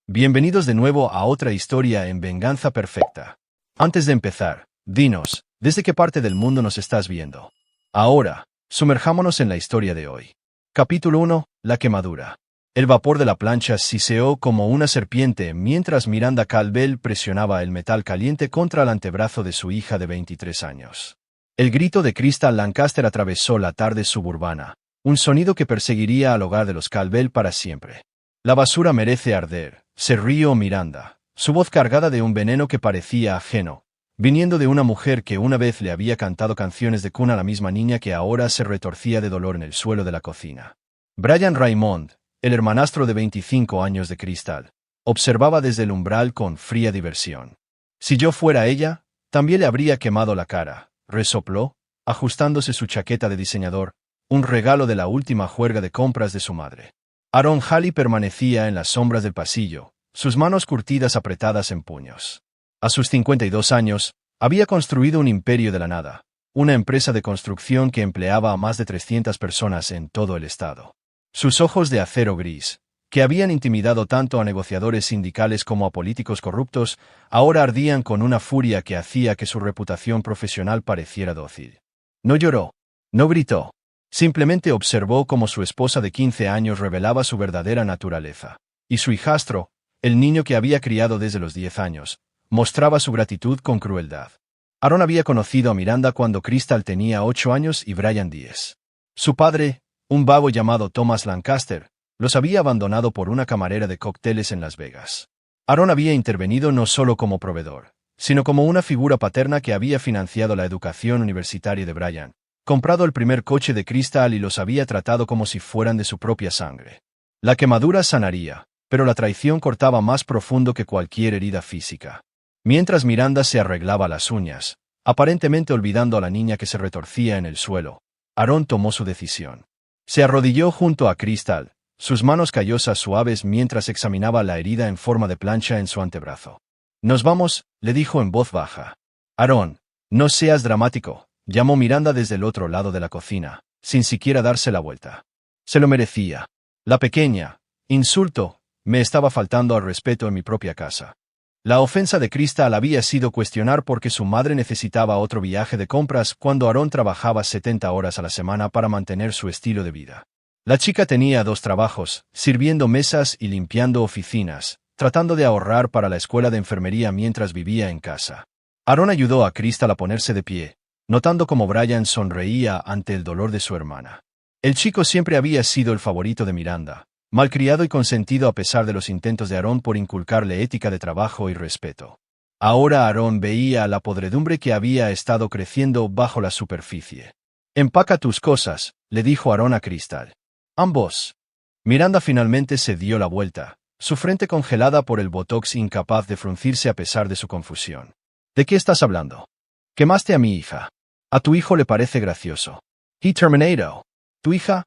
Bienvenidos de nuevo a otra historia en Venganza Perfecta. Antes de empezar, dinos, ¿desde qué parte del mundo nos estás viendo? Ahora, sumerjámonos en la historia de hoy. Capítulo 1. La quemadura. El vapor de la plancha siseó como una serpiente mientras Miranda Calvell presionaba el metal caliente contra el antebrazo de su hija de 23 años. El grito de Crystal Lancaster atravesó la tarde suburbana, un sonido que perseguiría al hogar de los Calvell para siempre. La basura merece arder, se rió Miranda, su voz cargada de un veneno que parecía ajeno, viniendo de una mujer que una vez le había cantado canciones de cuna a la misma niña que ahora se retorcía de dolor en el suelo de la cocina. Brian Raymond, el hermanastro de 25 años de Crystal, observaba desde el umbral con fría diversión. Si yo fuera ella, también le habría quemado la cara, resopló, ajustándose su chaqueta de diseñador, un regalo de la última juerga de compras de su madre. Aaron Halley permanecía en las sombras del pasillo, sus manos curtidas apretadas en puños. A sus 52 años, había construido un imperio de la nada, una empresa de construcción que empleaba a más de 300 personas en todo el estado. Sus ojos de acero gris, que habían intimidado tanto a negociadores sindicales como a políticos corruptos, ahora ardían con una furia que hacía que su reputación profesional pareciera dócil. No lloró, no gritó. Simplemente observó cómo su esposa de 15 años revelaba su verdadera naturaleza, y su hijastro, el niño que había criado desde los 10 años, mostraba su gratitud con crueldad. Aaron había conocido a Miranda cuando Crystal tenía 8 años y Brian 10. Su padre, un vago llamado Thomas Lancaster, los había abandonado por una camarera de cócteles en Las Vegas. Aaron había intervenido no solo como proveedor, sino como una figura paterna que había financiado la educación universitaria de Brian, comprado el primer coche de Crystal y los había tratado como si fueran de su propia sangre. La quemadura sanaría, pero la traición cortaba más profundo que cualquier herida física. Mientras Miranda se arreglaba las uñas, aparentemente olvidando a la niña que se retorcía en el suelo, Aaron tomó su decisión. Se arrodilló junto a Crystal, sus manos callosas suaves mientras examinaba la herida en forma de plancha en su antebrazo. «Nos vamos», le dijo en voz baja. «Aaron, no seas dramático», llamó Miranda desde el otro lado de la cocina, sin siquiera darse la vuelta. Se lo merecía. La pequeña insulto me estaba faltando al respeto en mi propia casa. La ofensa de Crystal había sido cuestionar porque su madre necesitaba otro viaje de compras cuando Aaron trabajaba 70 horas a la semana para mantener su estilo de vida. La chica tenía 2 trabajos, sirviendo mesas y limpiando oficinas, tratando de ahorrar para la escuela de enfermería mientras vivía en casa. Aaron ayudó a Crystal a ponerse de pie, notando cómo Brian sonreía ante el dolor de su hermana. El chico siempre había sido el favorito de Miranda, malcriado y consentido a pesar de los intentos de Aaron por inculcarle ética de trabajo y respeto. Ahora Aaron veía la podredumbre que había estado creciendo bajo la superficie. «Empaca tus cosas», le dijo Aaron a Crystal. Ambos. Miranda finalmente se dio la vuelta, su frente congelada por el botox incapaz de fruncirse a pesar de su confusión. «¿De qué estás hablando? Quemaste a mi hija. A tu hijo le parece gracioso. He terminated. ¿Tu hija?»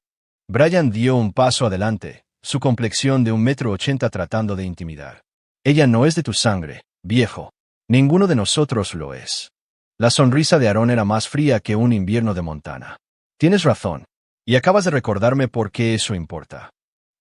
Brian dio un paso adelante, su complexión de 1,80 m tratando de intimidar. «Ella no es de tu sangre, viejo. Ninguno de nosotros lo es». La sonrisa de Aaron era más fría que un invierno de Montana. «Tienes razón. Y acabas de recordarme por qué eso importa».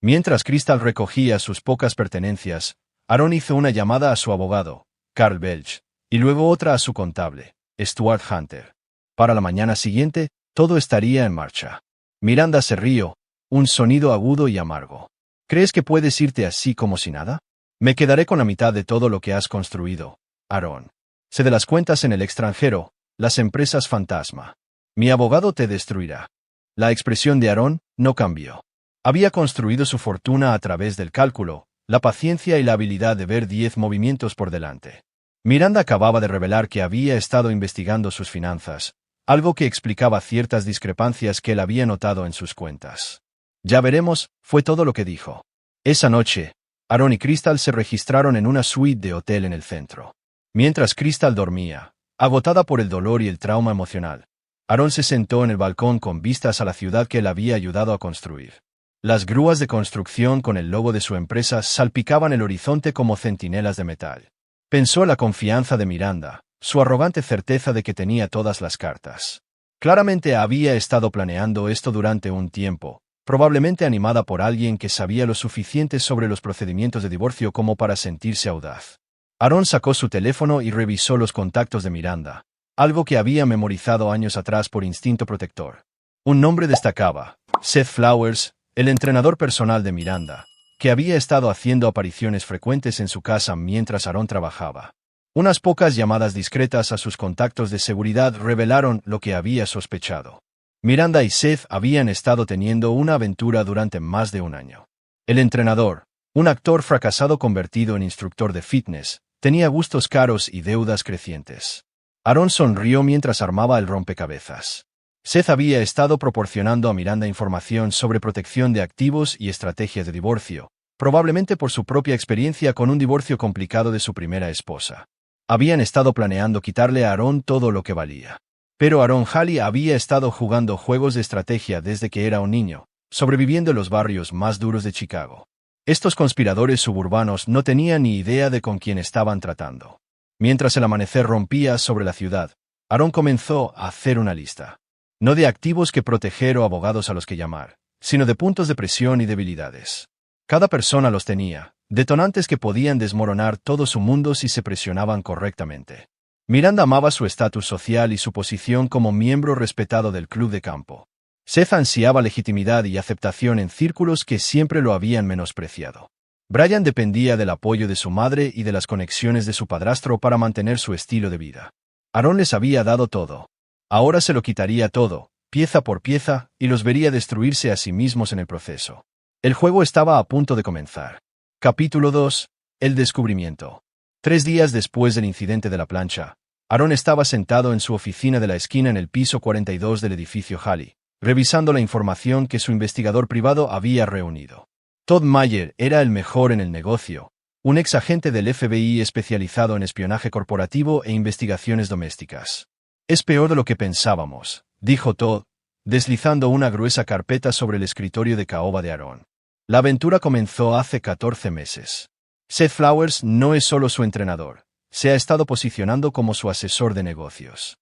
Mientras Crystal recogía sus pocas pertenencias, Aaron hizo una llamada a su abogado, Carl Belch, y luego otra a su contable, Stuart Hunter. Para la mañana siguiente, todo estaría en marcha. Miranda se rió, un sonido agudo y amargo. «¿Crees que puedes irte así como si nada? Me quedaré con la mitad de todo lo que has construido, Aaron. Sé de las cuentas en el extranjero, las empresas fantasma. Mi abogado te destruirá». La expresión de Aaron no cambió. Había construido su fortuna a través del cálculo, la paciencia y la habilidad de ver 10 movimientos por delante. Miranda acababa de revelar que había estado investigando sus finanzas, algo que explicaba ciertas discrepancias que él había notado en sus cuentas. «Ya veremos», fue todo lo que dijo. Esa noche, Aaron y Crystal se registraron en una suite de hotel en el centro. Mientras Crystal dormía, agotada por el dolor y el trauma emocional, Aaron se sentó en el balcón con vistas a la ciudad que él había ayudado a construir. Las grúas de construcción con el logo de su empresa salpicaban el horizonte como centinelas de metal. Pensó en la confianza de Miranda, su arrogante certeza de que tenía todas las cartas. Claramente había estado planeando esto durante un tiempo, probablemente animada por alguien que sabía lo suficiente sobre los procedimientos de divorcio como para sentirse audaz. Aaron sacó su teléfono y revisó los contactos de Miranda, algo que había memorizado años atrás por instinto protector. Un nombre destacaba: Seth Flowers, el entrenador personal de Miranda, que había estado haciendo apariciones frecuentes en su casa mientras Aaron trabajaba. Unas pocas llamadas discretas a sus contactos de seguridad revelaron lo que había sospechado. Miranda y Seth habían estado teniendo una aventura durante más de un año. El entrenador, un actor fracasado convertido en instructor de fitness, tenía gustos caros y deudas crecientes. Aaron sonrió mientras armaba el rompecabezas. Seth había estado proporcionando a Miranda información sobre protección de activos y estrategias de divorcio, probablemente por su propia experiencia con un divorcio complicado de su primera esposa. Habían estado planeando quitarle a Aaron todo lo que valía. Pero Aaron Halley había estado jugando juegos de estrategia desde que era un niño, sobreviviendo en los barrios más duros de Chicago. Estos conspiradores suburbanos no tenían ni idea de con quién estaban tratando. Mientras el amanecer rompía sobre la ciudad, Aaron comenzó a hacer una lista. No de activos que proteger o abogados a los que llamar, sino de puntos de presión y debilidades. Cada persona los tenía, detonantes que podían desmoronar todo su mundo si se presionaban correctamente. Miranda amaba su estatus social y su posición como miembro respetado del club de campo. Seth ansiaba legitimidad y aceptación en círculos que siempre lo habían menospreciado. Brian dependía del apoyo de su madre y de las conexiones de su padrastro para mantener su estilo de vida. Aaron les había dado todo. Ahora se lo quitaría todo, pieza por pieza, y los vería destruirse a sí mismos en el proceso. El juego estaba a punto de comenzar. Capítulo 2. El descubrimiento. 3 días después del incidente de la plancha, Aaron estaba sentado en su oficina de la esquina en el piso 42 del edificio Halley, revisando la información que su investigador privado había reunido. Todd Mayer era el mejor en el negocio, un ex agente del FBI especializado en espionaje corporativo e investigaciones domésticas. Es peor de lo que pensábamos, dijo Todd, deslizando una gruesa carpeta sobre el escritorio de caoba de Aaron. La aventura comenzó hace 14 meses. Seth Flowers no es solo su entrenador, se ha estado posicionando como su asesor de negocios.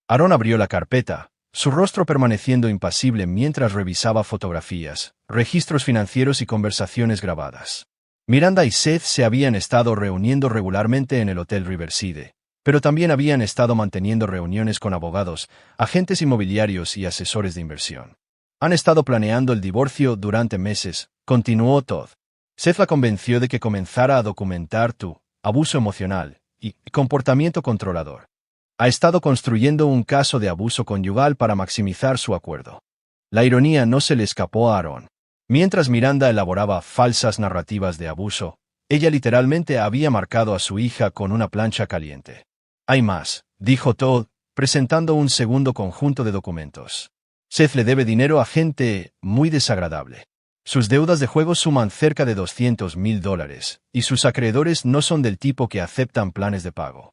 Aaron abrió la carpeta, su rostro permaneciendo impasible mientras revisaba fotografías, registros financieros y conversaciones grabadas. Miranda y Seth se habían estado reuniendo regularmente en el Hotel Riverside, pero también habían estado manteniendo reuniones con abogados, agentes inmobiliarios y asesores de inversión. Han estado planeando el divorcio durante meses, continuó Todd. Seth la convenció de que comenzara a documentar tu abuso emocional y comportamiento controlador. Ha estado construyendo un caso de abuso conyugal para maximizar su acuerdo. La ironía no se le escapó a Aaron. Mientras Miranda elaboraba falsas narrativas de abuso, ella literalmente había marcado a su hija con una plancha caliente. Hay más, dijo Todd, presentando un segundo conjunto de documentos. Seth le debe dinero a gente muy desagradable. Sus deudas de juego suman cerca de $200,000, y sus acreedores no son del tipo que aceptan planes de pago.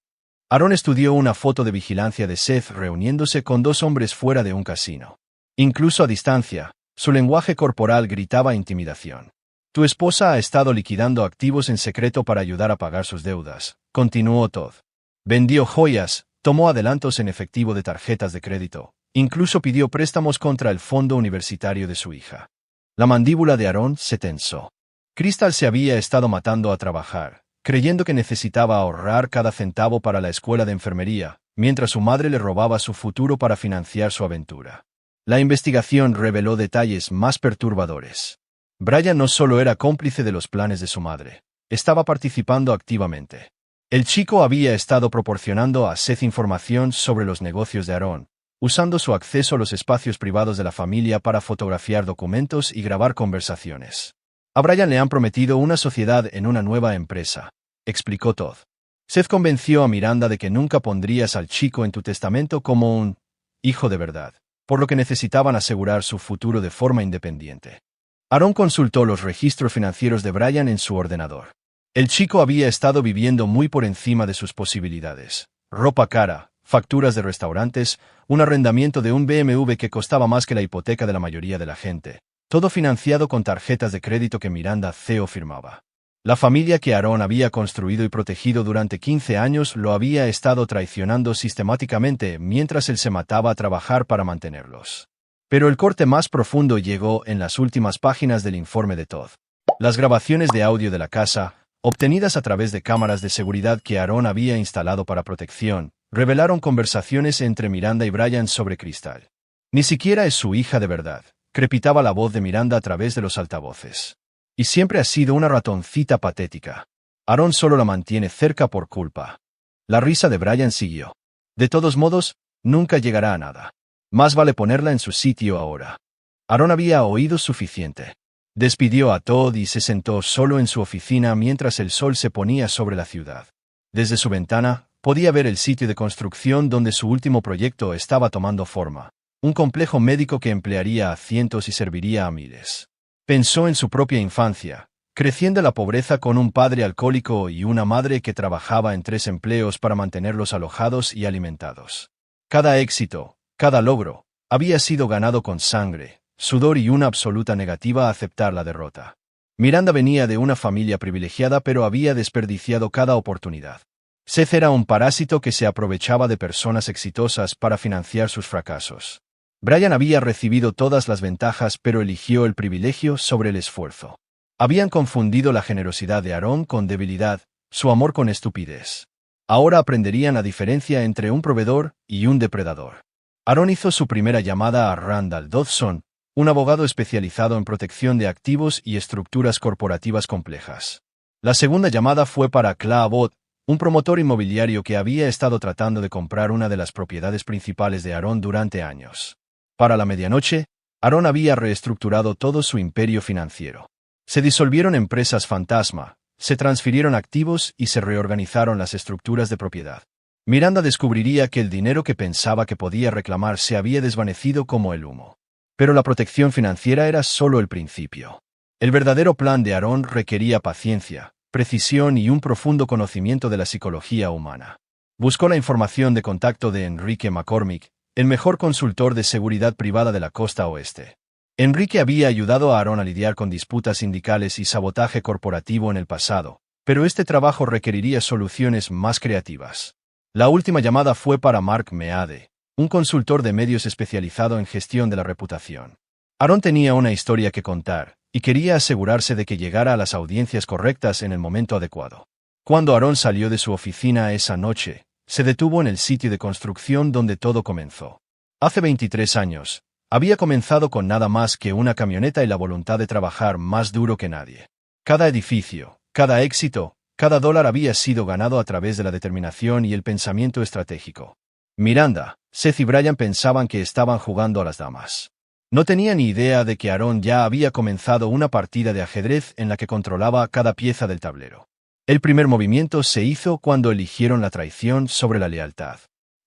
Aaron estudió una foto de vigilancia de Seth reuniéndose con 2 hombres fuera de un casino. Incluso a distancia, su lenguaje corporal gritaba intimidación. Tu esposa ha estado liquidando activos en secreto para ayudar a pagar sus deudas, continuó Todd. Vendió joyas, tomó adelantos en efectivo de tarjetas de crédito, incluso pidió préstamos contra el fondo universitario de su hija. La mandíbula de Aaron se tensó. Crystal se había estado matando a trabajar, creyendo que necesitaba ahorrar cada centavo para la escuela de enfermería, mientras su madre le robaba su futuro para financiar su aventura. La investigación reveló detalles más perturbadores. Brian no solo era cómplice de los planes de su madre, estaba participando activamente. El chico había estado proporcionando a Seth información sobre los negocios de Aaron, usando su acceso a los espacios privados de la familia para fotografiar documentos y grabar conversaciones. A Brian le han prometido una sociedad en una nueva empresa, explicó Todd. Seth convenció a Miranda de que nunca pondrías al chico en tu testamento como un hijo de verdad, por lo que necesitaban asegurar su futuro de forma independiente. Aaron consultó los registros financieros de Brian en su ordenador. El chico había estado viviendo muy por encima de sus posibilidades. Ropa cara, facturas de restaurantes, un arrendamiento de un BMW que costaba más que la hipoteca de la mayoría de la gente. Todo financiado con tarjetas de crédito que Miranda CEO firmaba. La familia que Aaron había construido y protegido durante 15 años lo había estado traicionando sistemáticamente mientras él se mataba a trabajar para mantenerlos. Pero el corte más profundo llegó en las últimas páginas del informe de Todd. Las grabaciones de audio de la casa, obtenidas a través de cámaras de seguridad que Aaron había instalado para protección, revelaron conversaciones entre Miranda y Brian sobre Crystal. Ni siquiera es su hija de verdad, crepitaba la voz de Miranda a través de los altavoces. Y siempre ha sido una ratoncita patética. Aaron solo la mantiene cerca por culpa. La risa de Brian siguió. De todos modos, nunca llegará a nada. Más vale ponerla en su sitio ahora. Aaron había oído suficiente. Despidió a Todd y se sentó solo en su oficina mientras el sol se ponía sobre la ciudad. Desde su ventana, podía ver el sitio de construcción donde su último proyecto estaba tomando forma. Un complejo médico que emplearía a cientos y serviría a miles. Pensó en su propia infancia, creciendo en la pobreza con un padre alcohólico y una madre que trabajaba en 3 empleos para mantenerlos alojados y alimentados. Cada éxito, cada logro, había sido ganado con sangre, sudor y una absoluta negativa a aceptar la derrota. Miranda venía de una familia privilegiada pero había desperdiciado cada oportunidad. Seth era un parásito que se aprovechaba de personas exitosas para financiar sus fracasos. Brian había recibido todas las ventajas pero eligió el privilegio sobre el esfuerzo. Habían confundido la generosidad de Aaron con debilidad, su amor con estupidez. Ahora aprenderían la diferencia entre un proveedor y un depredador. Aaron hizo su primera llamada a Randall Dodson, un abogado especializado en protección de activos y estructuras corporativas complejas. La segunda llamada fue para Clay Abbott, un promotor inmobiliario que había estado tratando de comprar una de las propiedades principales de Aaron durante años. Para la medianoche, Aaron había reestructurado todo su imperio financiero. Se disolvieron empresas fantasma, se transfirieron activos y se reorganizaron las estructuras de propiedad. Miranda descubriría que el dinero que pensaba que podía reclamar se había desvanecido como el humo. Pero la protección financiera era solo el principio. El verdadero plan de Aaron requería paciencia, precisión y un profundo conocimiento de la psicología humana. Buscó la información de contacto de Enrique McCormick, el mejor consultor de seguridad privada de la costa oeste. Enrique había ayudado a Aaron a lidiar con disputas sindicales y sabotaje corporativo en el pasado, pero este trabajo requeriría soluciones más creativas. La última llamada fue para Mark Meade, un consultor de medios especializado en gestión de la reputación. Aaron tenía una historia que contar, y quería asegurarse de que llegara a las audiencias correctas en el momento adecuado. Cuando Aaron salió de su oficina esa noche, se detuvo en el sitio de construcción donde todo comenzó. Hace 23 años, había comenzado con nada más que una camioneta y la voluntad de trabajar más duro que nadie. Cada edificio, cada éxito, cada dólar había sido ganado a través de la determinación y el pensamiento estratégico. Miranda, Seth y Brian pensaban que estaban jugando a las damas. No tenían ni idea de que Aaron ya había comenzado una partida de ajedrez en la que controlaba cada pieza del tablero. El primer movimiento se hizo cuando eligieron la traición sobre la lealtad.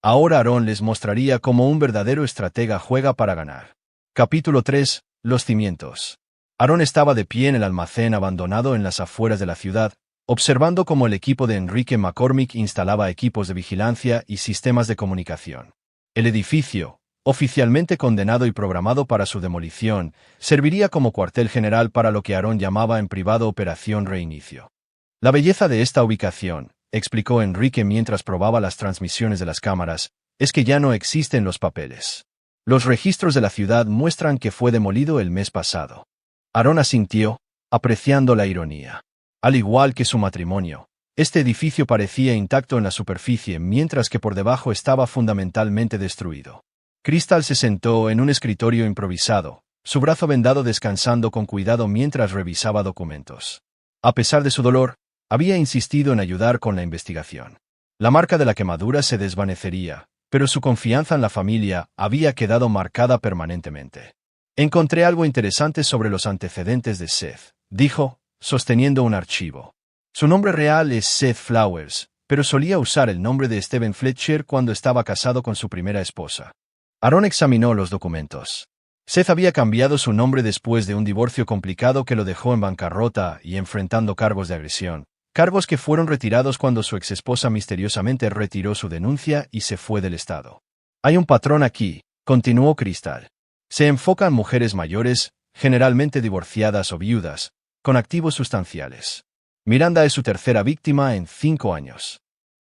Ahora Aaron les mostraría cómo un verdadero estratega juega para ganar. Capítulo 3. Los cimientos. Aaron estaba de pie en el almacén abandonado en las afueras de la ciudad, observando cómo el equipo de Enrique McCormick instalaba equipos de vigilancia y sistemas de comunicación. El edificio, oficialmente condenado y programado para su demolición, serviría como cuartel general para lo que Aaron llamaba en privado Operación Reinicio. La belleza de esta ubicación, explicó Enrique mientras probaba las transmisiones de las cámaras, es que ya no existen los papeles. Los registros de la ciudad muestran que fue demolido el mes pasado. Aaron asintió, apreciando la ironía. Al igual que su matrimonio, este edificio parecía intacto en la superficie mientras que por debajo estaba fundamentalmente destruido. Crystal se sentó en un escritorio improvisado, su brazo vendado descansando con cuidado mientras revisaba documentos. A pesar de su dolor, había insistido en ayudar con la investigación. La marca de la quemadura se desvanecería, pero su confianza en la familia había quedado marcada permanentemente. Encontré algo interesante sobre los antecedentes de Seth, dijo, sosteniendo un archivo. Su nombre real es Seth Flowers, pero solía usar el nombre de Stephen Fletcher cuando estaba casado con su primera esposa. Aaron examinó los documentos. Seth había cambiado su nombre después de un divorcio complicado que lo dejó en bancarrota y enfrentando cargos de agresión. Cargos que fueron retirados cuando su exesposa misteriosamente retiró su denuncia y se fue del estado. Hay un patrón aquí, continuó Crystal. Se enfoca en mujeres mayores, generalmente divorciadas o viudas, con activos sustanciales. Miranda es su tercera víctima en 5 años.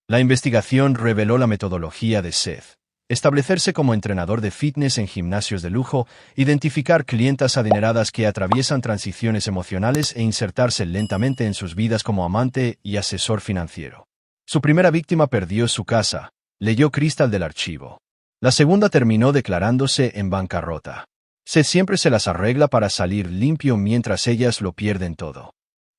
La investigación reveló la metodología de Seth. establecerse como entrenador de fitness en gimnasios de lujo, identificar clientas adineradas que atraviesan transiciones emocionales e insertarse lentamente en sus vidas como amante y asesor financiero. Su primera víctima perdió su casa, leyó Crystal del archivo. La segunda terminó declarándose en bancarrota. Seth siempre se las arregla para salir limpio mientras ellas lo pierden todo.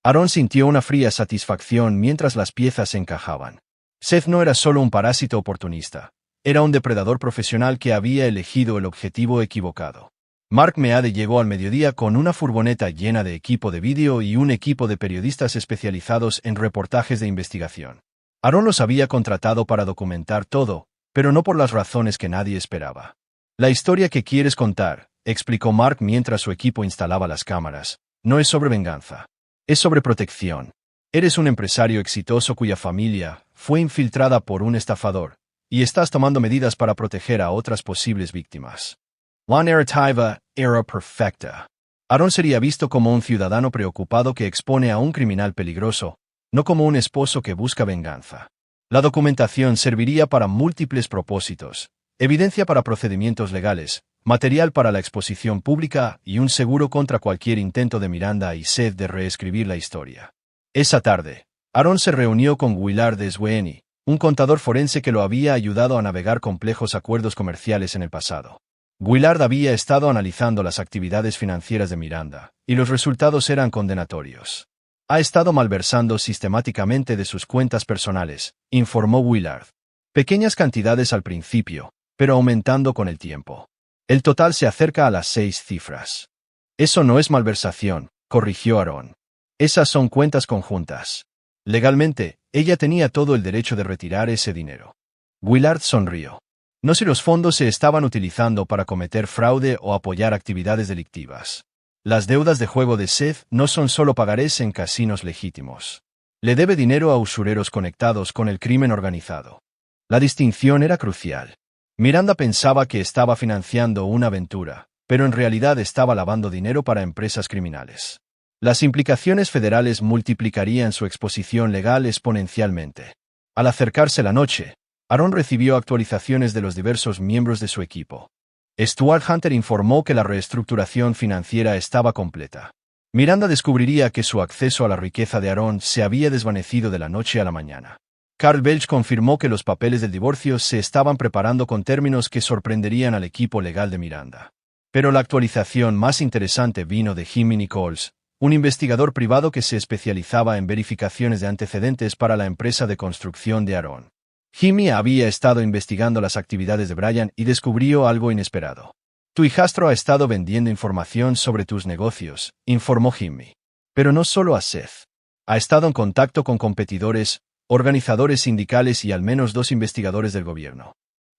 Aaron sintió una fría satisfacción mientras las piezas encajaban. Seth no era solo un parásito oportunista. Era un depredador profesional que había elegido el objetivo equivocado. Mark Meade llegó al mediodía con una furgoneta llena de equipo de vídeo y un equipo de periodistas especializados en reportajes de investigación. Aaron los había contratado para documentar todo, pero no por las razones que nadie esperaba. La historia que quieres contar, explicó Mark mientras su equipo instalaba las cámaras, no es sobre venganza. Es sobre protección. Eres un empresario exitoso cuya familia fue infiltrada por un estafador, y estás tomando medidas para proteger a otras posibles víctimas. La narrativa era perfecta. Aaron sería visto como un ciudadano preocupado que expone a un criminal peligroso, no como un esposo que busca venganza. La documentación serviría para múltiples propósitos: evidencia para procedimientos legales, material para la exposición pública y un seguro contra cualquier intento de Miranda y Seth de reescribir la historia. Esa tarde, Aaron se reunió con Willard Sweeney, un contador forense que lo había ayudado a navegar complejos acuerdos comerciales en el pasado. Willard había estado analizando las actividades financieras de Miranda, y los resultados eran condenatorios. Ha estado malversando sistemáticamente de sus cuentas personales, informó Willard. Pequeñas cantidades al principio, pero aumentando con el tiempo. El total se acerca a las 6 cifras. Eso no es malversación, corrigió Aaron. Esas son cuentas conjuntas. Legalmente, ella tenía todo el derecho de retirar ese dinero. Willard sonrió. No si los fondos se estaban utilizando para cometer fraude o apoyar actividades delictivas. Las deudas de juego de Seth no son solo pagarés en casinos legítimos. Le debe dinero a usureros conectados con el crimen organizado. La distinción era crucial. Miranda pensaba que estaba financiando una aventura, pero en realidad estaba lavando dinero para empresas criminales. Las implicaciones federales multiplicarían su exposición legal exponencialmente. Al acercarse la noche, Aaron recibió actualizaciones de los diversos miembros de su equipo. Stuart Hunter informó que la reestructuración financiera estaba completa. Miranda descubriría que su acceso a la riqueza de Aaron se había desvanecido de la noche a la mañana. Carl Belch confirmó que los papeles del divorcio se estaban preparando con términos que sorprenderían al equipo legal de Miranda. Pero la actualización más interesante vino de Jimmy Nichols, un investigador privado que se especializaba en verificaciones de antecedentes para la empresa de construcción de Aaron. Jimmy había estado investigando las actividades de Brian y descubrió algo inesperado. Tu hijastro ha estado vendiendo información sobre tus negocios, informó Jimmy. Pero no solo a Seth. Ha estado en contacto con competidores, organizadores sindicales y al menos 2 investigadores del gobierno.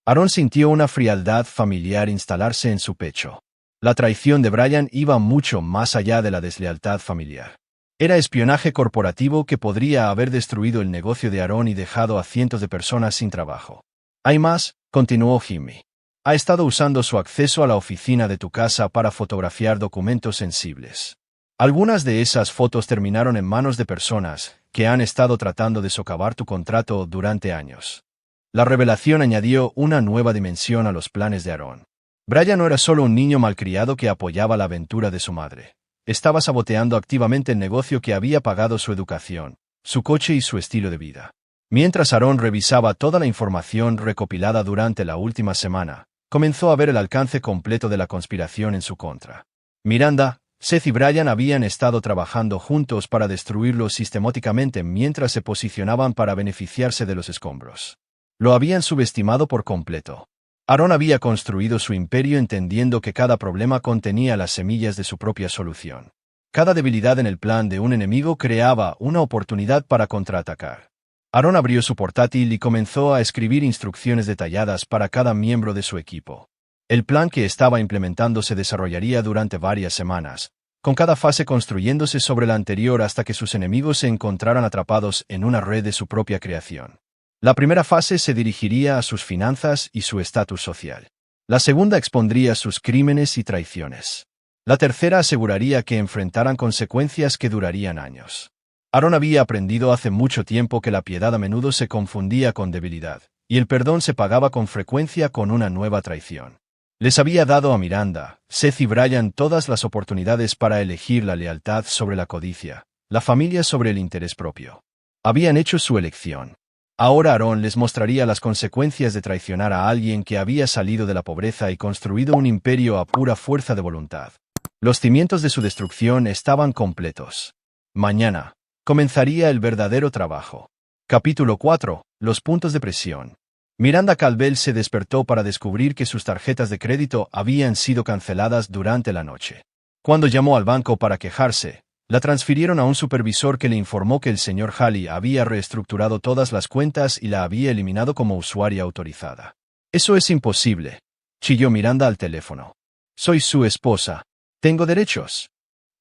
Aaron sintió una frialdad familiar instalarse en su pecho. La traición de Brian iba mucho más allá de la deslealtad familiar. Era espionaje corporativo que podría haber destruido el negocio de Aaron y dejado a cientos de personas sin trabajo. Hay más, continuó Jimmy. Ha estado usando su acceso a la oficina de tu casa para fotografiar documentos sensibles. Algunas de esas fotos terminaron en manos de personas que han estado tratando de socavar tu contrato durante años. La revelación añadió una nueva dimensión a los planes de Aaron. Brian no era solo un niño malcriado que apoyaba la aventura de su madre. Estaba saboteando activamente el negocio que había pagado su educación, su coche y su estilo de vida. Mientras Aaron revisaba toda la información recopilada durante la última semana, comenzó a ver el alcance completo de la conspiración en su contra. Miranda, Seth y Brian habían estado trabajando juntos para destruirlo sistemáticamente mientras se posicionaban para beneficiarse de los escombros. Lo habían subestimado por completo. Aaron había construido su imperio entendiendo que cada problema contenía las semillas de su propia solución. Cada debilidad en el plan de un enemigo creaba una oportunidad para contraatacar. Aaron abrió su portátil y comenzó a escribir instrucciones detalladas para cada miembro de su equipo. El plan que estaba implementando se desarrollaría durante varias semanas, con cada fase construyéndose sobre la anterior hasta que sus enemigos se encontraran atrapados en una red de su propia creación. La primera fase se dirigiría a sus finanzas y su estatus social. La segunda expondría sus crímenes y traiciones. La tercera aseguraría que enfrentaran consecuencias que durarían años. Aaron había aprendido hace mucho tiempo que la piedad a menudo se confundía con debilidad, y el perdón se pagaba con frecuencia con una nueva traición. Les había dado a Miranda, Seth y Brian todas las oportunidades para elegir la lealtad sobre la codicia, la familia sobre el interés propio. Habían hecho su elección. Ahora Aarón les mostraría las consecuencias de traicionar a alguien que había salido de la pobreza y construido un imperio a pura fuerza de voluntad. Los cimientos de su destrucción estaban completos. Mañana comenzaría el verdadero trabajo. Capítulo 4. Los puntos de presión. Miranda Calvel se despertó para descubrir que sus tarjetas de crédito habían sido canceladas durante la noche. Cuando llamó al banco para quejarse, la transfirieron a un supervisor que le informó que el señor Halley había reestructurado todas las cuentas y la había eliminado como usuaria autorizada. «Eso es imposible», chilló Miranda al teléfono. «Soy su esposa. Tengo derechos».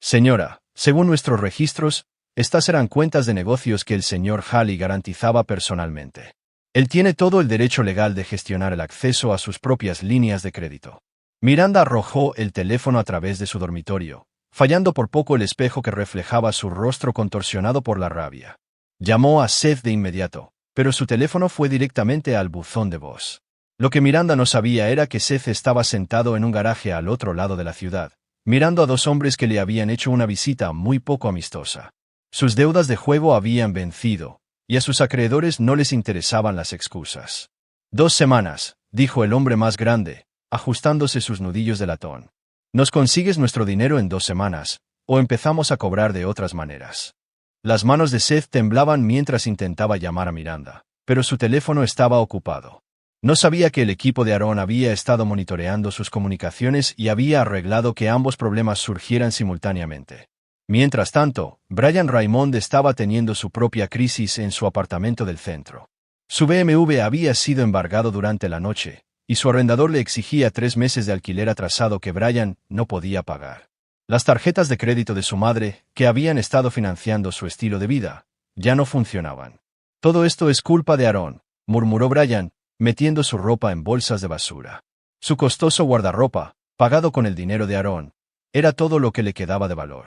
«Señora, según nuestros registros, estas eran cuentas de negocios que el señor Halley garantizaba personalmente. Él tiene todo el derecho legal de gestionar el acceso a sus propias líneas de crédito». Miranda arrojó el teléfono a través de su dormitorio, fallando por poco el espejo que reflejaba su rostro contorsionado por la rabia. Llamó a Seth de inmediato, pero su teléfono fue directamente al buzón de voz. Lo que Miranda no sabía era que Seth estaba sentado en un garaje al otro lado de la ciudad, mirando a dos hombres que le habían hecho una visita muy poco amistosa. Sus deudas de juego habían vencido, y a sus acreedores no les interesaban las excusas. 2 semanas, dijo el hombre más grande, ajustándose sus nudillos de latón. Nos consigues nuestro dinero en 2 semanas, o empezamos a cobrar de otras maneras. Las manos de Seth temblaban mientras intentaba llamar a Miranda, pero su teléfono estaba ocupado. No sabía que el equipo de Aarón había estado monitoreando sus comunicaciones y había arreglado que ambos problemas surgieran simultáneamente. Mientras tanto, Brian Raymond estaba teniendo su propia crisis en su apartamento del centro. Su BMW había sido embargado durante la noche, y su arrendador le exigía 3 meses de alquiler atrasado que Brian no podía pagar. Las tarjetas de crédito de su madre, que habían estado financiando su estilo de vida, ya no funcionaban. «Todo esto es culpa de Aarón», murmuró Brian, metiendo su ropa en bolsas de basura. Su costoso guardarropa, pagado con el dinero de Aarón, era todo lo que le quedaba de valor.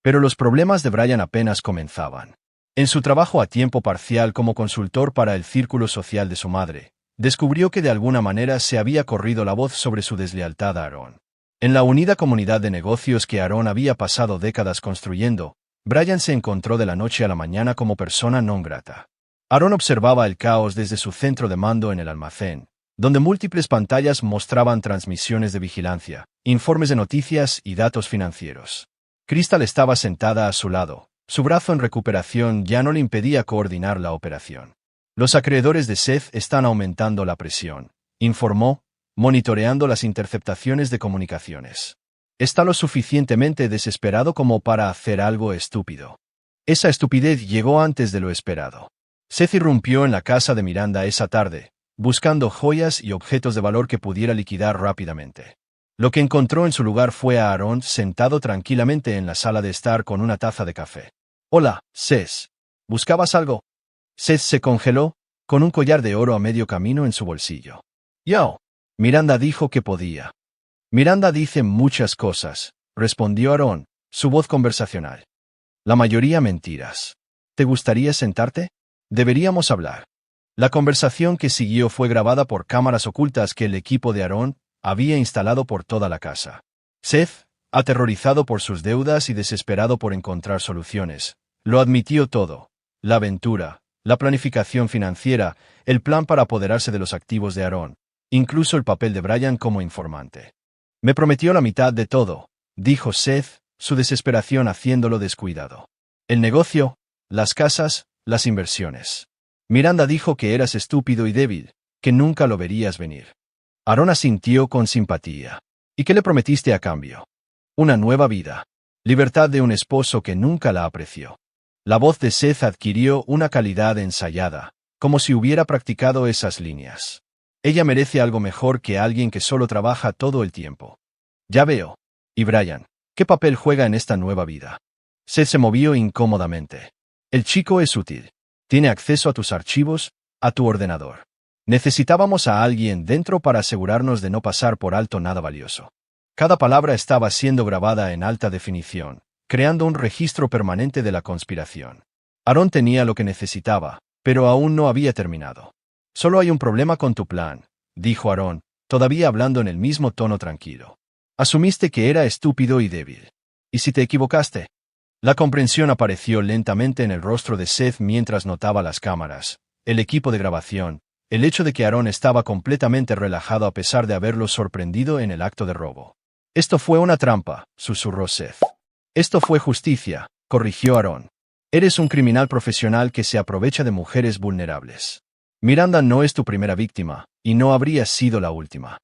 Pero los problemas de Brian apenas comenzaban. En su trabajo a tiempo parcial como consultor para el círculo social de su madre, descubrió que de alguna manera se había corrido la voz sobre su deslealtad a Aarón. En la unida comunidad de negocios que Aarón había pasado décadas construyendo, Brian se encontró de la noche a la mañana como persona non grata. Aarón observaba el caos desde su centro de mando en el almacén, donde múltiples pantallas mostraban transmisiones de vigilancia, informes de noticias y datos financieros. Crystal estaba sentada a su lado. Su brazo en recuperación ya no le impedía coordinar la operación. «Los acreedores de Seth están aumentando la presión», informó, monitoreando las interceptaciones de comunicaciones. «Está lo suficientemente desesperado como para hacer algo estúpido». Esa estupidez llegó antes de lo esperado. Seth irrumpió en la casa de Miranda esa tarde, buscando joyas y objetos de valor que pudiera liquidar rápidamente. Lo que encontró en su lugar fue a Aarón sentado tranquilamente en la sala de estar con una taza de café. «Hola, Seth. ¿Buscabas algo?» Seth se congeló, con un collar de oro a medio camino en su bolsillo. «Yo». Miranda dijo que podía. «Miranda dice muchas cosas», respondió Aarón, su voz conversacional. «La mayoría mentiras. ¿Te gustaría sentarte? Deberíamos hablar». La conversación que siguió fue grabada por cámaras ocultas que el equipo de Aarón había instalado por toda la casa. Seth, aterrorizado por sus deudas y desesperado por encontrar soluciones, lo admitió todo: la aventura, la planificación financiera, el plan para apoderarse de los activos de Aarón, incluso el papel de Brian como informante. «Me prometió la mitad de todo», dijo Seth, su desesperación haciéndolo descuidado. «El negocio, las casas, las inversiones. Miranda dijo que eras estúpido y débil, que nunca lo verías venir». Aarón asintió con simpatía. «¿Y qué le prometiste a cambio?» «Una nueva vida. Libertad de un esposo que nunca la apreció». La voz de Seth adquirió una calidad ensayada, como si hubiera practicado esas líneas. «Ella merece algo mejor que alguien que solo trabaja todo el tiempo». «Ya veo. ¿Y Brian? ¿Qué papel juega en esta nueva vida?» Seth se movió incómodamente. «El chico es útil. Tiene acceso a tus archivos, a tu ordenador. Necesitábamos a alguien dentro para asegurarnos de no pasar por alto nada valioso». Cada palabra estaba siendo grabada en alta definición, creando un registro permanente de la conspiración. Aarón tenía lo que necesitaba, pero aún no había terminado. Solo hay un problema con tu plan, dijo Aaron, todavía hablando en el mismo tono tranquilo. Asumiste que era estúpido y débil. ¿Y si te equivocaste? La comprensión apareció lentamente en el rostro de Seth mientras notaba las cámaras, el equipo de grabación, el hecho de que Aaron estaba completamente relajado a pesar de haberlo sorprendido en el acto de robo. Esto fue una trampa, susurró Seth. Esto fue justicia, corrigió Aaron. Eres un criminal profesional que se aprovecha de mujeres vulnerables. Miranda no es tu primera víctima, y no habría sido la última.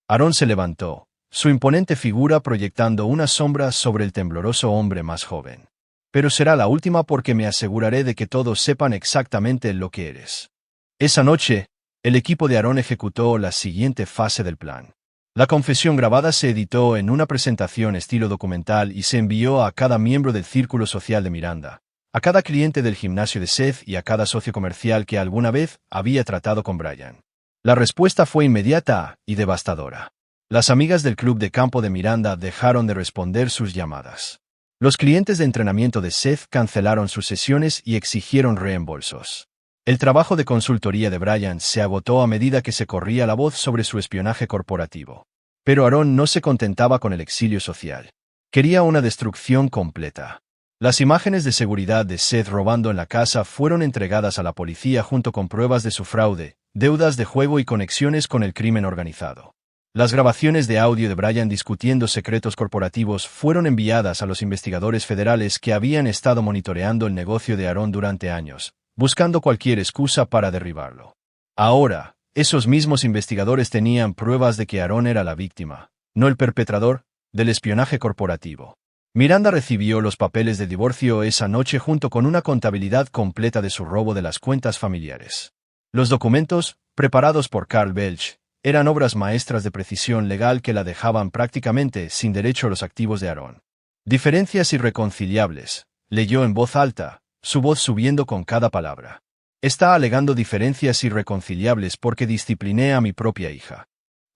Aaron se levantó, su imponente figura proyectando una sombra sobre el tembloroso hombre más joven. Pero será la última porque me aseguraré de que todos sepan exactamente lo que eres. Esa noche, el equipo de Aaron ejecutó la siguiente fase del plan. La confesión grabada se editó en una presentación estilo documental y se envió a cada miembro del círculo social de Miranda, a cada cliente del gimnasio de Seth y a cada socio comercial que alguna vez había tratado con Brian. La respuesta fue inmediata y devastadora. Las amigas del club de campo de Miranda dejaron de responder sus llamadas. Los clientes de entrenamiento de Seth cancelaron sus sesiones y exigieron reembolsos. El trabajo de consultoría de Brian se agotó a medida que se corría la voz sobre su espionaje corporativo. Pero Aaron no se contentaba con el exilio social. Quería una destrucción completa. Las imágenes de seguridad de Seth robando en la casa fueron entregadas a la policía junto con pruebas de su fraude, deudas de juego y conexiones con el crimen organizado. Las grabaciones de audio de Brian discutiendo secretos corporativos fueron enviadas a los investigadores federales que habían estado monitoreando el negocio de Aaron durante años, buscando cualquier excusa para derribarlo. Ahora, esos mismos investigadores tenían pruebas de que Aaron era la víctima, no el perpetrador, del espionaje corporativo. Miranda recibió los papeles de divorcio esa noche junto con una contabilidad completa de su robo de las cuentas familiares. Los documentos, preparados por Carl Belch, eran obras maestras de precisión legal que la dejaban prácticamente sin derecho a los activos de Aaron. Diferencias irreconciliables, leyó en voz alta, su voz subiendo con cada palabra. Está alegando diferencias irreconciliables porque discipliné a mi propia hija.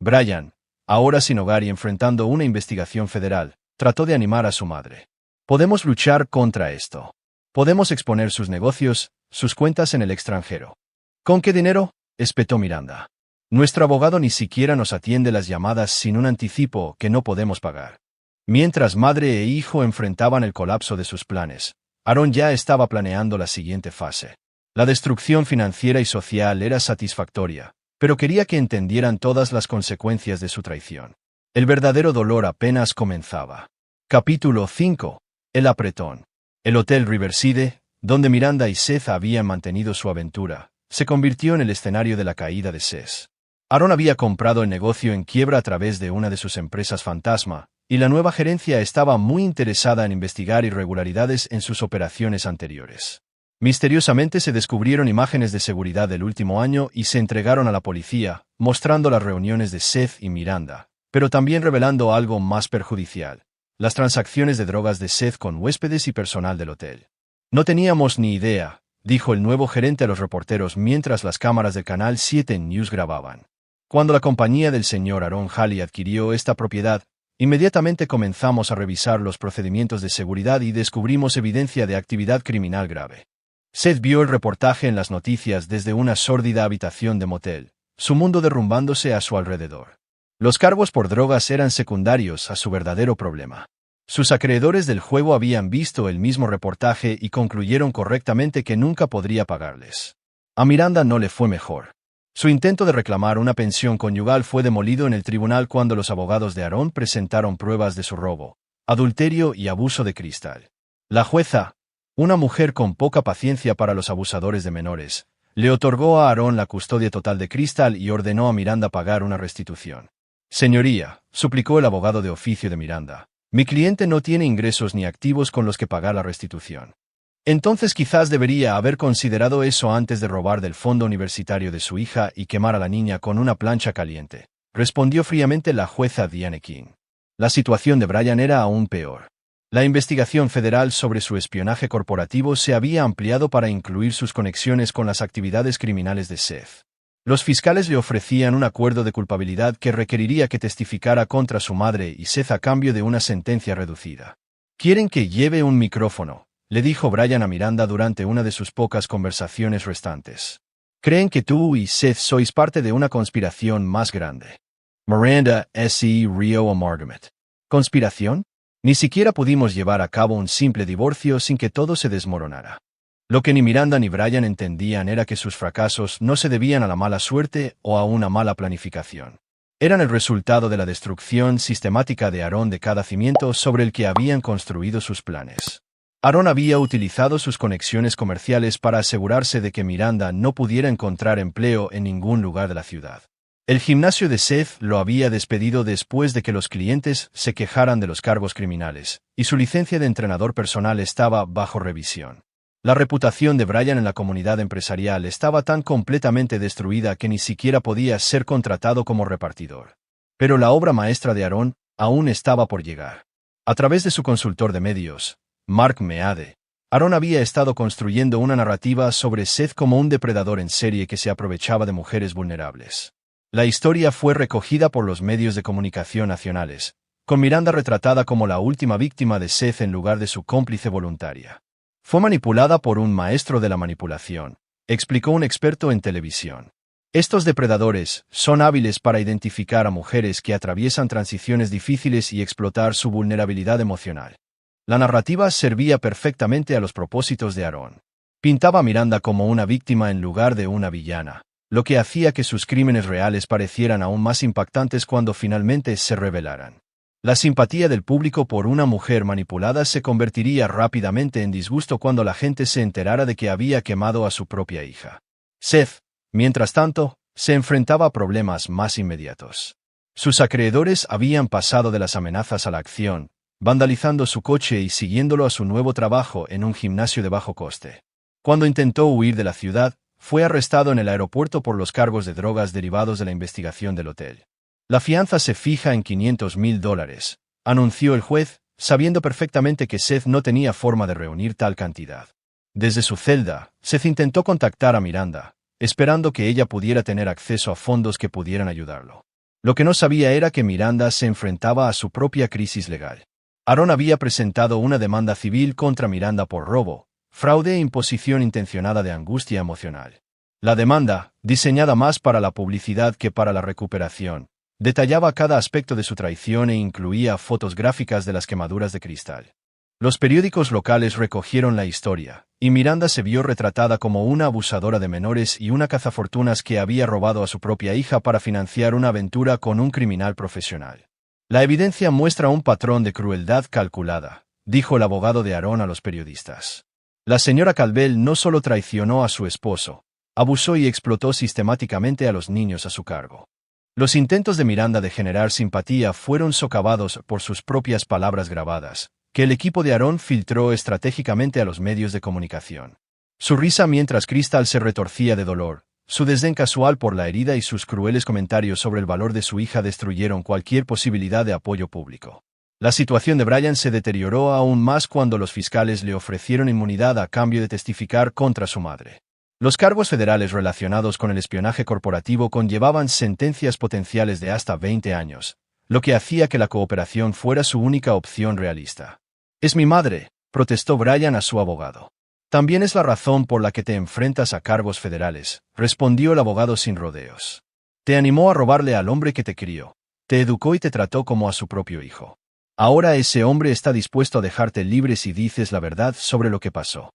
Brian, ahora sin hogar y enfrentando una investigación federal, trató de animar a su madre. Podemos luchar contra esto. Podemos exponer sus negocios, sus cuentas en el extranjero. ¿Con qué dinero? Espetó Miranda. Nuestro abogado ni siquiera nos atiende las llamadas sin un anticipo que no podemos pagar. Mientras madre e hijo enfrentaban el colapso de sus planes, Aaron ya estaba planeando la siguiente fase. La destrucción financiera y social era satisfactoria, pero quería que entendieran todas las consecuencias de su traición. El verdadero dolor apenas comenzaba. Capítulo 5. El apretón. El Hotel Riverside, donde Miranda y Seth habían mantenido su aventura, se convirtió en el escenario de la caída de Seth. Aaron había comprado el negocio en quiebra a través de una de sus empresas fantasma, y la nueva gerencia estaba muy interesada en investigar irregularidades en sus operaciones anteriores. Misteriosamente se descubrieron imágenes de seguridad del último año y se entregaron a la policía, mostrando las reuniones de Seth y Miranda, pero también revelando algo más perjudicial: las transacciones de drogas de Seth con huéspedes y personal del hotel. No teníamos ni idea, dijo el nuevo gerente a los reporteros mientras las cámaras del Canal 7 News grababan. Cuando la compañía del señor Aaron Halley adquirió esta propiedad, inmediatamente comenzamos a revisar los procedimientos de seguridad y descubrimos evidencia de actividad criminal grave. Seth vio el reportaje en las noticias desde una sórdida habitación de motel, su mundo derrumbándose a su alrededor. Los cargos por drogas eran secundarios a su verdadero problema. Sus acreedores del juego habían visto el mismo reportaje y concluyeron correctamente que nunca podría pagarles. A Miranda no le fue mejor. Su intento de reclamar una pensión conyugal fue demolido en el tribunal cuando los abogados de Aaron presentaron pruebas de su robo, adulterio y abuso de Crystal. La jueza, una mujer con poca paciencia para los abusadores de menores, le otorgó a Aaron la custodia total de Crystal y ordenó a Miranda pagar una restitución. Señoría, suplicó el abogado de oficio de Miranda, mi cliente no tiene ingresos ni activos con los que pagar la restitución. Entonces quizás debería haber considerado eso antes de robar del fondo universitario de su hija y quemar a la niña con una plancha caliente, respondió fríamente la jueza Diane King. La situación de Brian era aún peor. La investigación federal sobre su espionaje corporativo se había ampliado para incluir sus conexiones con las actividades criminales de Seth. Los fiscales le ofrecían un acuerdo de culpabilidad que requeriría que testificara contra su madre y Seth a cambio de una sentencia reducida. «¿Quieren que lleve un micrófono?», le dijo Brian a Miranda durante una de sus pocas conversaciones restantes. Creen que tú y Seth sois parte de una conspiración más grande. Miranda, S.E. Rio Amargamet. ¿Conspiración? Ni siquiera pudimos llevar a cabo un simple divorcio sin que todo se desmoronara. Lo que ni Miranda ni Brian entendían era que sus fracasos no se debían a la mala suerte o a una mala planificación. Eran el resultado de la destrucción sistemática de Aaron de cada cimiento sobre el que habían construido sus planes. Aaron había utilizado sus conexiones comerciales para asegurarse de que Miranda no pudiera encontrar empleo en ningún lugar de la ciudad. El gimnasio de Seth lo había despedido después de que los clientes se quejaran de los cargos criminales, y su licencia de entrenador personal estaba bajo revisión. La reputación de Brian en la comunidad empresarial estaba tan completamente destruida que ni siquiera podía ser contratado como repartidor. Pero la obra maestra de Aaron aún estaba por llegar. A través de su consultor de medios, Mark Meade, Aaron había estado construyendo una narrativa sobre Seth como un depredador en serie que se aprovechaba de mujeres vulnerables. La historia fue recogida por los medios de comunicación nacionales, con Miranda retratada como la última víctima de Seth en lugar de su cómplice voluntaria. Fue manipulada por un maestro de la manipulación, explicó un experto en televisión. Estos depredadores son hábiles para identificar a mujeres que atraviesan transiciones difíciles y explotar su vulnerabilidad emocional. La narrativa servía perfectamente a los propósitos de Aaron. Pintaba a Miranda como una víctima en lugar de una villana, lo que hacía que sus crímenes reales parecieran aún más impactantes cuando finalmente se revelaran. La simpatía del público por una mujer manipulada se convertiría rápidamente en disgusto cuando la gente se enterara de que había quemado a su propia hija. Seth, mientras tanto, se enfrentaba a problemas más inmediatos. Sus acreedores habían pasado de las amenazas a la acción, vandalizando su coche y siguiéndolo a su nuevo trabajo en un gimnasio de bajo coste. Cuando intentó huir de la ciudad, fue arrestado en el aeropuerto por los cargos de drogas derivados de la investigación del hotel. La fianza se fija en $500,000, anunció el juez, sabiendo perfectamente que Seth no tenía forma de reunir tal cantidad. Desde su celda, Seth intentó contactar a Miranda, esperando que ella pudiera tener acceso a fondos que pudieran ayudarlo. Lo que no sabía era que Miranda se enfrentaba a su propia crisis legal. Aaron había presentado una demanda civil contra Miranda por robo, fraude e imposición intencionada de angustia emocional. La demanda, diseñada más para la publicidad que para la recuperación, detallaba cada aspecto de su traición e incluía fotos gráficas de las quemaduras de cristal. Los periódicos locales recogieron la historia, y Miranda se vio retratada como una abusadora de menores y una cazafortunas que había robado a su propia hija para financiar una aventura con un criminal profesional. La evidencia muestra un patrón de crueldad calculada, dijo el abogado de Aaron a los periodistas. La señora Calvel no solo traicionó a su esposo, abusó y explotó sistemáticamente a los niños a su cargo. Los intentos de Miranda de generar simpatía fueron socavados por sus propias palabras grabadas, que el equipo de Aaron filtró estratégicamente a los medios de comunicación. Su risa mientras Crystal se retorcía de dolor, su desdén casual por la herida y sus crueles comentarios sobre el valor de su hija destruyeron cualquier posibilidad de apoyo público. La situación de Brian se deterioró aún más cuando los fiscales le ofrecieron inmunidad a cambio de testificar contra su madre. Los cargos federales relacionados con el espionaje corporativo conllevaban sentencias potenciales de hasta 20 años, lo que hacía que la cooperación fuera su única opción realista. «Es mi madre», protestó Brian a su abogado. «También es la razón por la que te enfrentas a cargos federales», respondió el abogado sin rodeos. «Te animó a robarle al hombre que te crió, te educó y te trató como a su propio hijo. Ahora ese hombre está dispuesto a dejarte libre si dices la verdad sobre lo que pasó».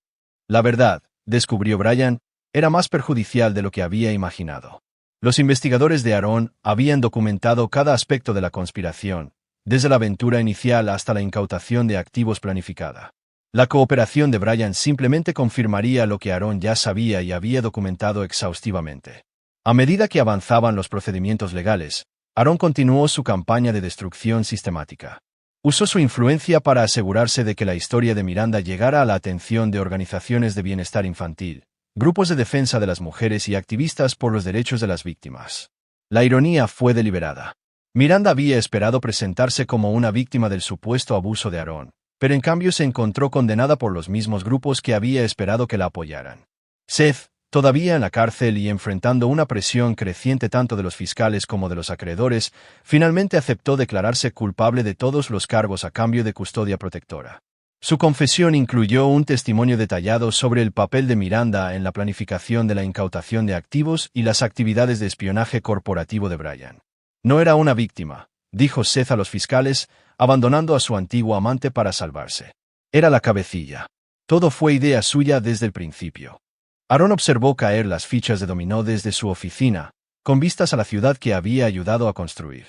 La verdad, descubrió Brian, era más perjudicial de lo que había imaginado. Los investigadores de Aaron habían documentado cada aspecto de la conspiración, desde la aventura inicial hasta la incautación de activos planificada. La cooperación de Brian simplemente confirmaría lo que Aaron ya sabía y había documentado exhaustivamente. A medida que avanzaban los procedimientos legales, Aaron continuó su campaña de destrucción sistemática. Usó su influencia para asegurarse de que la historia de Miranda llegara a la atención de organizaciones de bienestar infantil, grupos de defensa de las mujeres y activistas por los derechos de las víctimas. La ironía fue deliberada. Miranda había esperado presentarse como una víctima del supuesto abuso de Aaron, pero en cambio se encontró condenada por los mismos grupos que había esperado que la apoyaran. Seth, todavía en la cárcel y enfrentando una presión creciente tanto de los fiscales como de los acreedores, finalmente aceptó declararse culpable de todos los cargos a cambio de custodia protectora. Su confesión incluyó un testimonio detallado sobre el papel de Miranda en la planificación de la incautación de activos y las actividades de espionaje corporativo de Bryan. No era una víctima, dijo Seth a los fiscales, abandonando a su antiguo amante para salvarse. Era la cabecilla. Todo fue idea suya desde el principio. Aaron observó caer las fichas de dominó desde su oficina, con vistas a la ciudad que había ayudado a construir.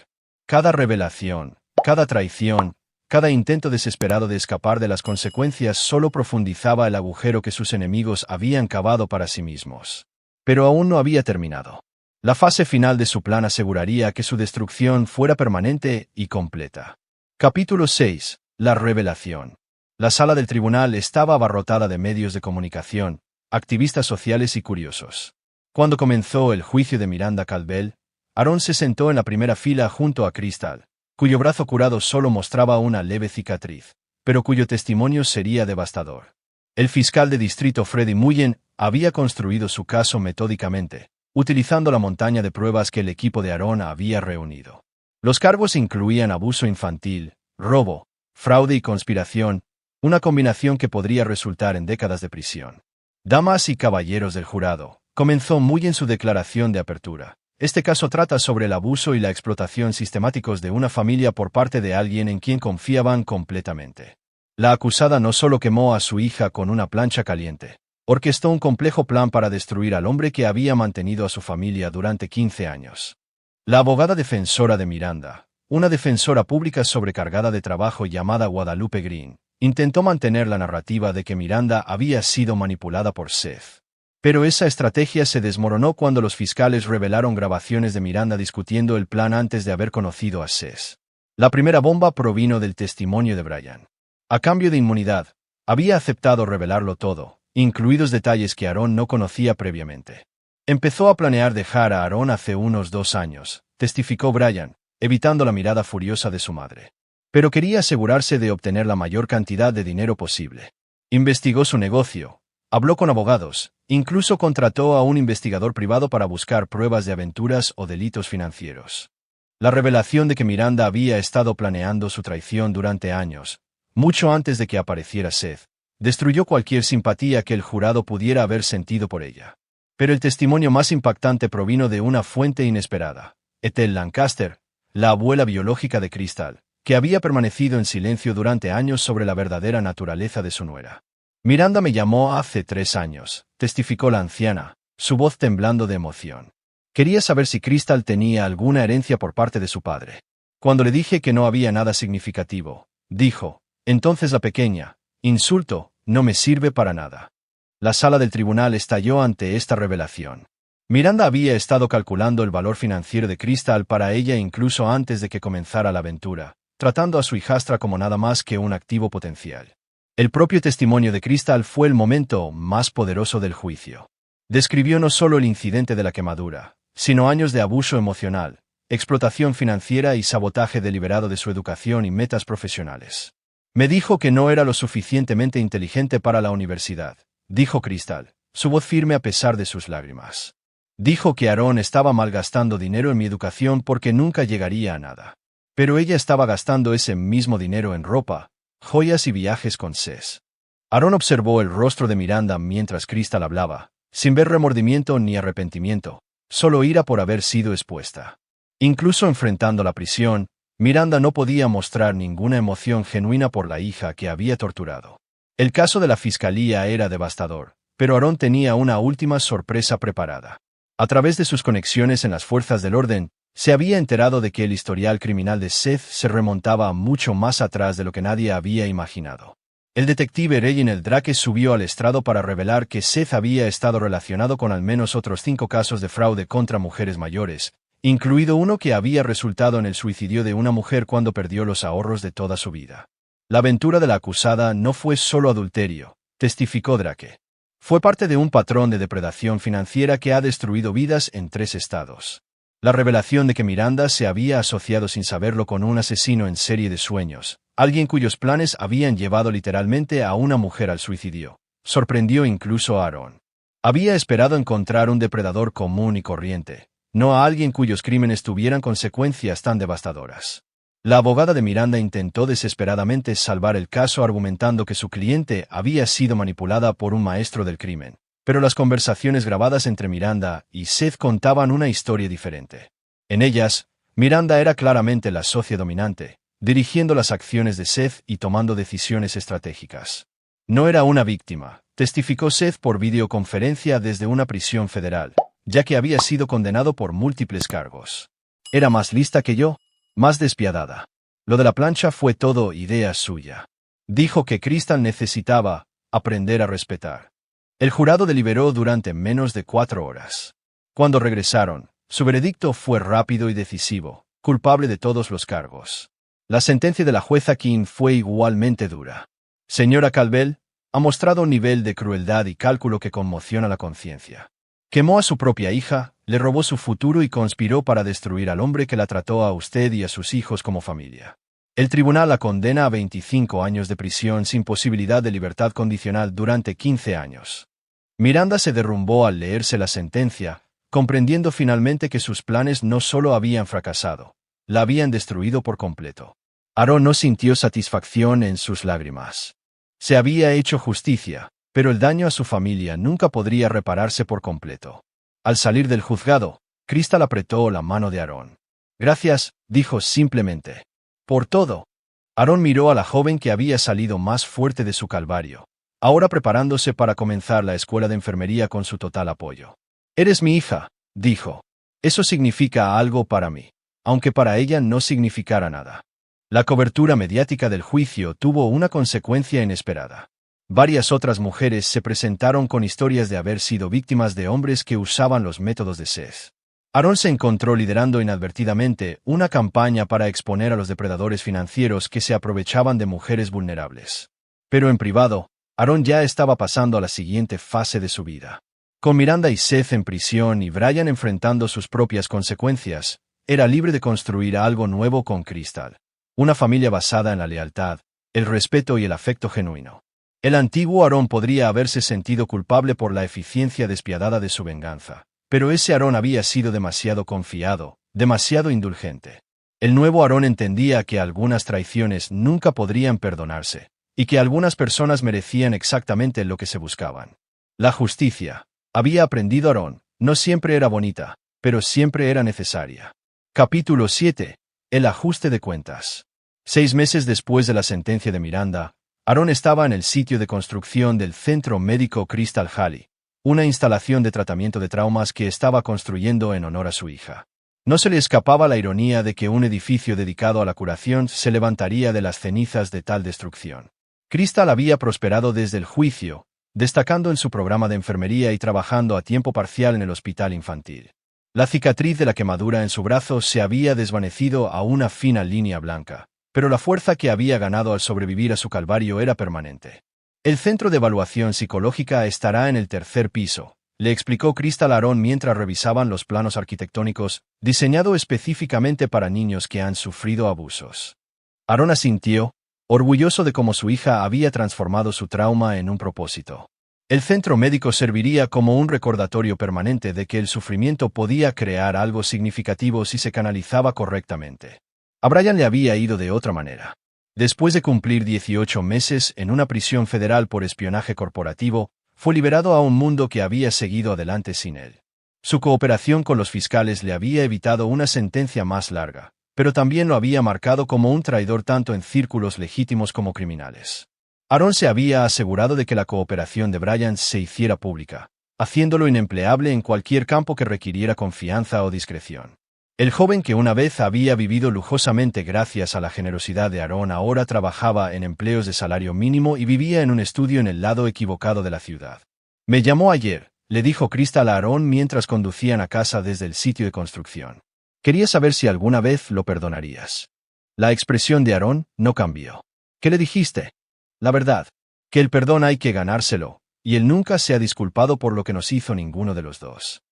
Cada revelación, cada traición, cada intento desesperado de escapar de las consecuencias solo profundizaba el agujero que sus enemigos habían cavado para sí mismos. Pero aún no había terminado. La fase final de su plan aseguraría que su destrucción fuera permanente y completa. Capítulo 6. La revelación. La sala del tribunal estaba abarrotada de medios de comunicación, activistas sociales y curiosos. Cuando comenzó el juicio de Miranda Caldwell, Aaron se sentó en la primera fila junto a Crystal, cuyo brazo curado solo mostraba una leve cicatriz, pero cuyo testimonio sería devastador. El fiscal de distrito Freddie Mullen había construido su caso metódicamente, utilizando la montaña de pruebas que el equipo de Aaron había reunido. Los cargos incluían abuso infantil, robo, fraude y conspiración, una combinación que podría resultar en décadas de prisión. Damas y caballeros del jurado, comenzó Mullen su declaración de apertura. Este caso trata sobre el abuso y la explotación sistemáticos de una familia por parte de alguien en quien confiaban completamente. La acusada no solo quemó a su hija con una plancha caliente, orquestó un complejo plan para destruir al hombre que había mantenido a su familia durante 15 años. La abogada defensora de Miranda, una defensora pública sobrecargada de trabajo llamada Guadalupe Green, intentó mantener la narrativa de que Miranda había sido manipulada por Seth. Pero esa estrategia se desmoronó cuando los fiscales revelaron grabaciones de Miranda discutiendo el plan antes de haber conocido a Seth. La primera bomba provino del testimonio de Bryan. A cambio de inmunidad, había aceptado revelarlo todo, incluidos detalles que Aaron no conocía previamente. Empezó a planear dejar a Aaron hace unos 2 años, testificó Bryan, evitando la mirada furiosa de su madre. Pero quería asegurarse de obtener la mayor cantidad de dinero posible. Investigó su negocio, habló con abogados, incluso contrató a un investigador privado para buscar pruebas de aventuras o delitos financieros. La revelación de que Miranda había estado planeando su traición durante años, mucho antes de que apareciera Seth, destruyó cualquier simpatía que el jurado pudiera haber sentido por ella. Pero el testimonio más impactante provino de una fuente inesperada, Ethel Lancaster, la abuela biológica de Crystal, que había permanecido en silencio durante años sobre la verdadera naturaleza de su nuera. Miranda me llamó hace 3 años, testificó la anciana, su voz temblando de emoción. Quería saber si Crystal tenía alguna herencia por parte de su padre. Cuando le dije que no había nada significativo, dijo, entonces la pequeña, insulto, no me sirve para nada. La sala del tribunal estalló ante esta revelación. Miranda había estado calculando el valor financiero de Crystal para ella incluso antes de que comenzara la aventura, tratando a su hijastra como nada más que un activo potencial. El propio testimonio de Crystal fue el momento más poderoso del juicio. Describió no solo el incidente de la quemadura, sino años de abuso emocional, explotación financiera y sabotaje deliberado de su educación y metas profesionales. Me dijo que no era lo suficientemente inteligente para la universidad, dijo Crystal, su voz firme a pesar de sus lágrimas. Dijo que Aaron estaba malgastando dinero en mi educación porque nunca llegaría a nada. Pero ella estaba gastando ese mismo dinero en ropa, joyas y viajes con Seth. Aaron observó el rostro de Miranda mientras Crystal hablaba, sin ver remordimiento ni arrepentimiento, solo ira por haber sido expuesta. Incluso enfrentando la prisión, Miranda no podía mostrar ninguna emoción genuina por la hija que había torturado. El caso de la fiscalía era devastador, pero Aaron tenía una última sorpresa preparada. A través de sus conexiones en las fuerzas del orden, se había enterado de que el historial criminal de Seth se remontaba mucho más atrás de lo que nadie había imaginado. El detective Reginald Drake subió al estrado para revelar que Seth había estado relacionado con al menos otros 5 casos de fraude contra mujeres mayores, incluido uno que había resultado en el suicidio de una mujer cuando perdió los ahorros de toda su vida. La aventura de la acusada no fue solo adulterio, testificó Drake. Fue parte de un patrón de depredación financiera que ha destruido vidas en 3 estados. La revelación de que Miranda se había asociado sin saberlo con un asesino en serie de sueños, alguien cuyos planes habían llevado literalmente a una mujer al suicidio, sorprendió incluso a Aaron. Había esperado encontrar un depredador común y corriente, no a alguien cuyos crímenes tuvieran consecuencias tan devastadoras. La abogada de Miranda intentó desesperadamente salvar el caso argumentando que su cliente había sido manipulada por un maestro del crimen, pero las conversaciones grabadas entre Miranda y Seth contaban una historia diferente. En ellas, Miranda era claramente la socia dominante, dirigiendo las acciones de Seth y tomando decisiones estratégicas. No era una víctima, testificó Seth por videoconferencia desde una prisión federal, ya que había sido condenado por múltiples cargos. Era más lista que yo, más despiadada. Lo de la plancha fue todo idea suya. Dijo que Crystal necesitaba aprender a respetar. El jurado deliberó durante menos de 4 horas. Cuando regresaron, su veredicto fue rápido y decisivo, culpable de todos los cargos. La sentencia de la jueza King fue igualmente dura. Señora Calvel, ha mostrado un nivel de crueldad y cálculo que conmociona la conciencia. Quemó a su propia hija, le robó su futuro y conspiró para destruir al hombre que la trató a usted y a sus hijos como familia. El tribunal la condena a 25 años de prisión sin posibilidad de libertad condicional durante 15 años. Miranda se derrumbó al leerse la sentencia, comprendiendo finalmente que sus planes no solo habían fracasado, la habían destruido por completo. Aaron no sintió satisfacción en sus lágrimas. Se había hecho justicia, pero el daño a su familia nunca podría repararse por completo. Al salir del juzgado, Crystal apretó la mano de Aaron. Gracias, dijo simplemente. Por todo. Aaron miró a la joven que había salido más fuerte de su calvario, ahora preparándose para comenzar la escuela de enfermería con su total apoyo. Eres mi hija, dijo. Eso significa algo para mí, aunque para ella no significara nada. La cobertura mediática del juicio tuvo una consecuencia inesperada. Varias otras mujeres se presentaron con historias de haber sido víctimas de hombres que usaban los métodos de Seth. Aaron se encontró liderando inadvertidamente una campaña para exponer a los depredadores financieros que se aprovechaban de mujeres vulnerables. Pero en privado, Aaron ya estaba pasando a la siguiente fase de su vida. Con Miranda y Seth en prisión y Brian enfrentando sus propias consecuencias, era libre de construir algo nuevo con Crystal. Una familia basada en la lealtad, el respeto y el afecto genuino. El antiguo Aaron podría haberse sentido culpable por la eficiencia despiadada de su venganza, pero ese Aaron había sido demasiado confiado, demasiado indulgente. El nuevo Aaron entendía que algunas traiciones nunca podrían perdonarse, y que algunas personas merecían exactamente lo que se buscaban. La justicia, había aprendido Aaron, no siempre era bonita, pero siempre era necesaria. Capítulo 7. El ajuste de cuentas. 6 meses después de la sentencia de Miranda, Aaron estaba en el sitio de construcción del Centro Médico Crystal Halley, una instalación de tratamiento de traumas que estaba construyendo en honor a su hija. No se le escapaba la ironía de que un edificio dedicado a la curación se levantaría de las cenizas de tal destrucción. Crystal había prosperado desde el juicio, destacando en su programa de enfermería y trabajando a tiempo parcial en el hospital infantil. La cicatriz de la quemadura en su brazo se había desvanecido a una fina línea blanca, pero la fuerza que había ganado al sobrevivir a su calvario era permanente. El centro de evaluación psicológica estará en el 3er piso, le explicó Crystal a Aaron mientras revisaban los planos arquitectónicos, diseñado específicamente para niños que han sufrido abusos. Aaron asintió, orgulloso de cómo su hija había transformado su trauma en un propósito. El centro médico serviría como un recordatorio permanente de que el sufrimiento podía crear algo significativo si se canalizaba correctamente. A Brian le había ido de otra manera. Después de cumplir 18 meses en una prisión federal por espionaje corporativo, fue liberado a un mundo que había seguido adelante sin él. Su cooperación con los fiscales le había evitado una sentencia más larga, pero también lo había marcado como un traidor tanto en círculos legítimos como criminales. Aaron se había asegurado de que la cooperación de Brian se hiciera pública, haciéndolo inempleable en cualquier campo que requiriera confianza o discreción. El joven que una vez había vivido lujosamente gracias a la generosidad de Aaron ahora trabajaba en empleos de salario mínimo y vivía en un estudio en el lado equivocado de la ciudad. Me llamó ayer, le dijo Crystal a Aaron mientras conducían a casa desde el sitio de construcción. Quería saber si alguna vez lo perdonarías. La expresión de Aaron no cambió. ¿Qué le dijiste? La verdad, que el perdón hay que ganárselo, y él nunca se ha disculpado por lo que nos hizo ninguno de los dos.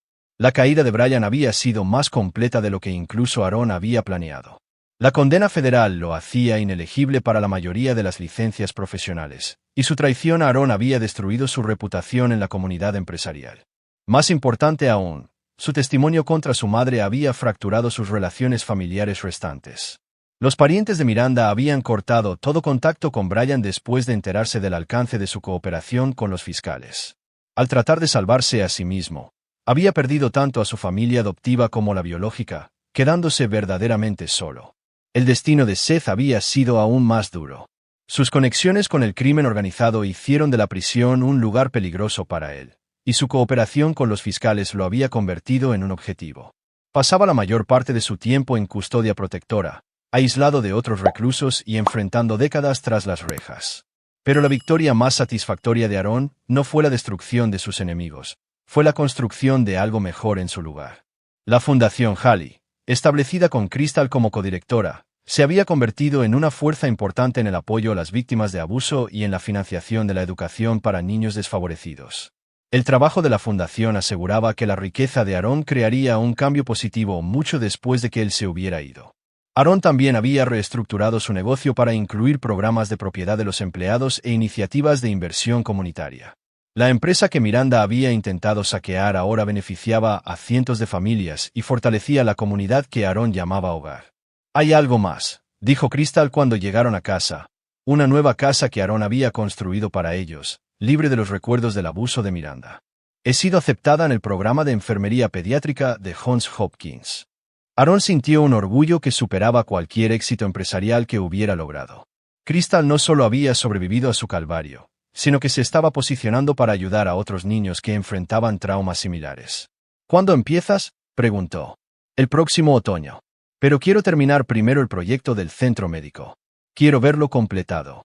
La caída de Brian había sido más completa de lo que incluso Aaron había planeado. La condena federal lo hacía inelegible para la mayoría de las licencias profesionales, y su traición a Aaron había destruido su reputación en la comunidad empresarial. Más importante aún, su testimonio contra su madre había fracturado sus relaciones familiares restantes. Los parientes de Miranda habían cortado todo contacto con Brian después de enterarse del alcance de su cooperación con los fiscales. Al tratar de salvarse a sí mismo, había perdido tanto a su familia adoptiva como la biológica, quedándose verdaderamente solo. El destino de Seth había sido aún más duro. Sus conexiones con el crimen organizado hicieron de la prisión un lugar peligroso para él, y su cooperación con los fiscales lo había convertido en un objetivo. Pasaba la mayor parte de su tiempo en custodia protectora, aislado de otros reclusos y enfrentando décadas tras las rejas. Pero la victoria más satisfactoria de Aaron no fue la destrucción de sus enemigos, fue la construcción de algo mejor en su lugar. La Fundación Halley, establecida con Crystal como codirectora, se había convertido en una fuerza importante en el apoyo a las víctimas de abuso y en la financiación de la educación para niños desfavorecidos. El trabajo de la fundación aseguraba que la riqueza de Aaron crearía un cambio positivo mucho después de que él se hubiera ido. Aaron también había reestructurado su negocio para incluir programas de propiedad de los empleados e iniciativas de inversión comunitaria. La empresa que Miranda había intentado saquear ahora beneficiaba a cientos de familias y fortalecía la comunidad que Aaron llamaba hogar. «Hay algo más», dijo Crystal cuando llegaron a casa, una nueva casa que Aaron había construido para ellos, libre de los recuerdos del abuso de Miranda. «He sido aceptada en el programa de enfermería pediátrica de Johns Hopkins». Aaron sintió un orgullo que superaba cualquier éxito empresarial que hubiera logrado. Crystal no solo había sobrevivido a su calvario, sino que se estaba posicionando para ayudar a otros niños que enfrentaban traumas similares. «¿Cuándo empiezas?», preguntó. «El próximo otoño. Pero quiero terminar primero el proyecto del centro médico. Quiero verlo completado».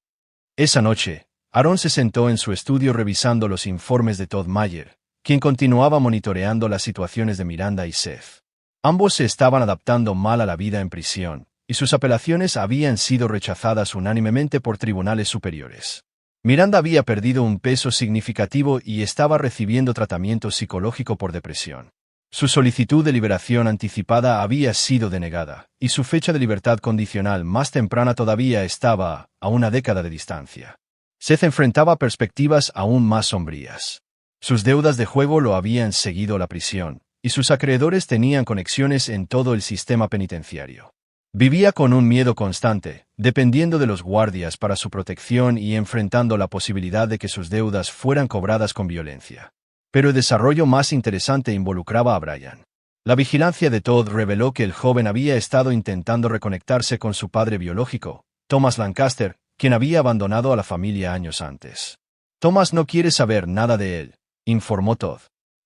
Esa noche, Aaron se sentó en su estudio revisando los informes de Todd Mayer, quien continuaba monitoreando las situaciones de Miranda y Seth. Ambos se estaban adaptando mal a la vida en prisión, y sus apelaciones habían sido rechazadas unánimemente por tribunales superiores. Miranda había perdido un peso significativo y estaba recibiendo tratamiento psicológico por depresión. Su solicitud de liberación anticipada había sido denegada, y su fecha de libertad condicional más temprana todavía estaba a una década de distancia. Seth enfrentaba perspectivas aún más sombrías. Sus deudas de juego lo habían seguido a la prisión, y sus acreedores tenían conexiones en todo el sistema penitenciario. Vivía con un miedo constante, dependiendo de los guardias para su protección y enfrentando la posibilidad de que sus deudas fueran cobradas con violencia. Pero el desarrollo más interesante involucraba a Brian. La vigilancia de Todd reveló que el joven había estado intentando reconectarse con su padre biológico, Thomas Lancaster, quien había abandonado a la familia años antes. «Thomas no quiere saber nada de él», informó Todd.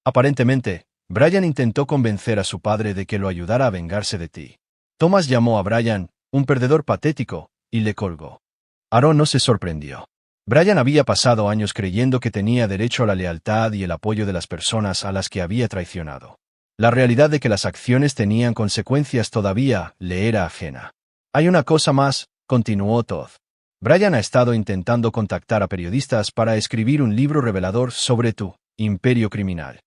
«Aparentemente, Brian intentó convencer a su padre de que lo ayudara a vengarse de ti». Thomas llamó a Brian un perdedor patético y le colgó. Aaron no se sorprendió. Brian había pasado años creyendo que tenía derecho a la lealtad y el apoyo de las personas a las que había traicionado. La realidad de que las acciones tenían consecuencias todavía le era ajena. «Hay una cosa más», continuó Todd. «Brian ha estado intentando contactar a periodistas para escribir un libro revelador sobre tu imperio criminal.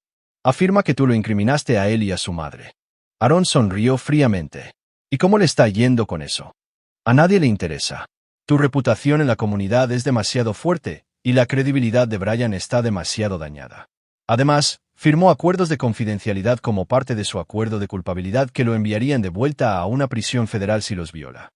Afirma que tú lo incriminaste a él y a su madre». Aaron sonrió fríamente. «¿Y cómo le está yendo con eso? A nadie le interesa. Tu reputación en la comunidad es demasiado fuerte, y la credibilidad de Brian está demasiado dañada. Además, firmó acuerdos de confidencialidad como parte de su acuerdo de culpabilidad que lo enviarían de vuelta a una prisión federal si los viola».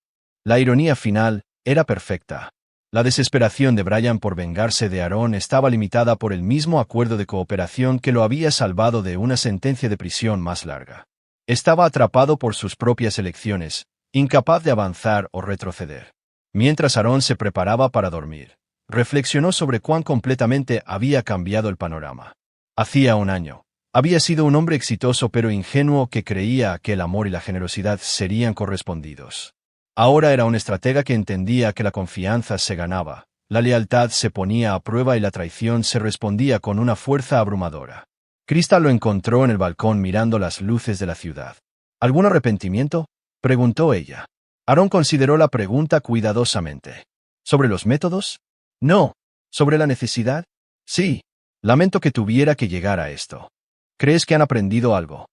La ironía final era perfecta. La desesperación de Brian por vengarse de Aaron estaba limitada por el mismo acuerdo de cooperación que lo había salvado de una sentencia de prisión más larga. Estaba atrapado por sus propias elecciones, incapaz de avanzar o retroceder. Mientras Aaron se preparaba para dormir, reflexionó sobre cuán completamente había cambiado el panorama. Hacía un año, había sido un hombre exitoso pero ingenuo que creía que el amor y la generosidad serían correspondidos. Ahora era un estratega que entendía que la confianza se ganaba, la lealtad se ponía a prueba y la traición se respondía con una fuerza abrumadora. Crystal lo encontró en el balcón mirando las luces de la ciudad. «¿Algún arrepentimiento?», preguntó ella. Aaron consideró la pregunta cuidadosamente. «¿Sobre los métodos? No. ¿Sobre la necesidad? Sí. Lamento que tuviera que llegar a esto. ¿Crees que han aprendido algo?».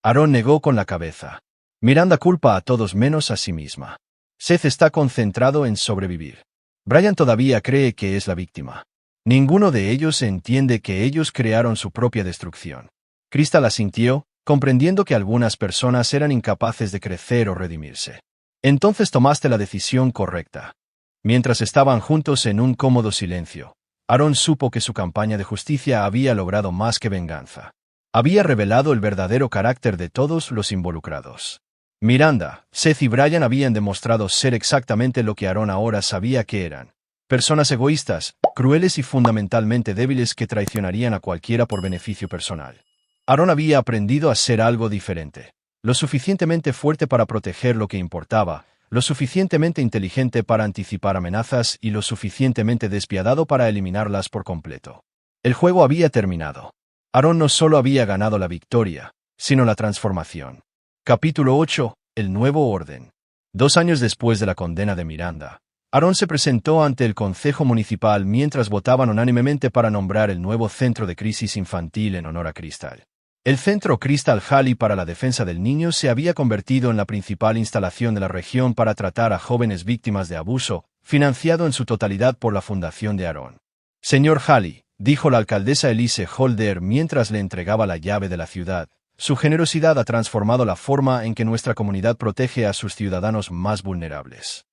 Aaron negó con la cabeza. Miranda culpa a todos menos a sí misma. Seth está concentrado en sobrevivir. Brian todavía cree que es la víctima. Ninguno de ellos entiende que ellos crearon su propia destrucción. Crystal asintió, comprendiendo que algunas personas eran incapaces de crecer o redimirse. Entonces tomaste la decisión correcta. Mientras estaban juntos en un cómodo silencio, Aarón supo que su campaña de justicia había logrado más que venganza. Había revelado el verdadero carácter de todos los involucrados. Miranda, Seth y Brian habían demostrado ser exactamente lo que Aarón ahora sabía que eran. Personas egoístas, crueles y fundamentalmente débiles que traicionarían a cualquiera por beneficio personal. Aarón había aprendido a ser algo diferente. Lo suficientemente fuerte para proteger lo que importaba, lo suficientemente inteligente para anticipar amenazas y lo suficientemente despiadado para eliminarlas por completo. El juego había terminado. Aarón no solo había ganado la victoria, sino la transformación. Capítulo 8. El nuevo orden. 2 años después de la condena de Miranda, Aarón se presentó ante el Concejo Municipal mientras votaban unánimemente para nombrar el nuevo Centro de Crisis Infantil en honor a Crystal. El Centro Crystal Halley para la Defensa del Niño se había convertido en la principal instalación de la región para tratar a jóvenes víctimas de abuso, financiado en su totalidad por la fundación de Aarón. Señor Halley, dijo la alcaldesa Elise Holder mientras le entregaba la llave de la ciudad, su generosidad ha transformado la forma en que nuestra comunidad protege a sus ciudadanos más vulnerables.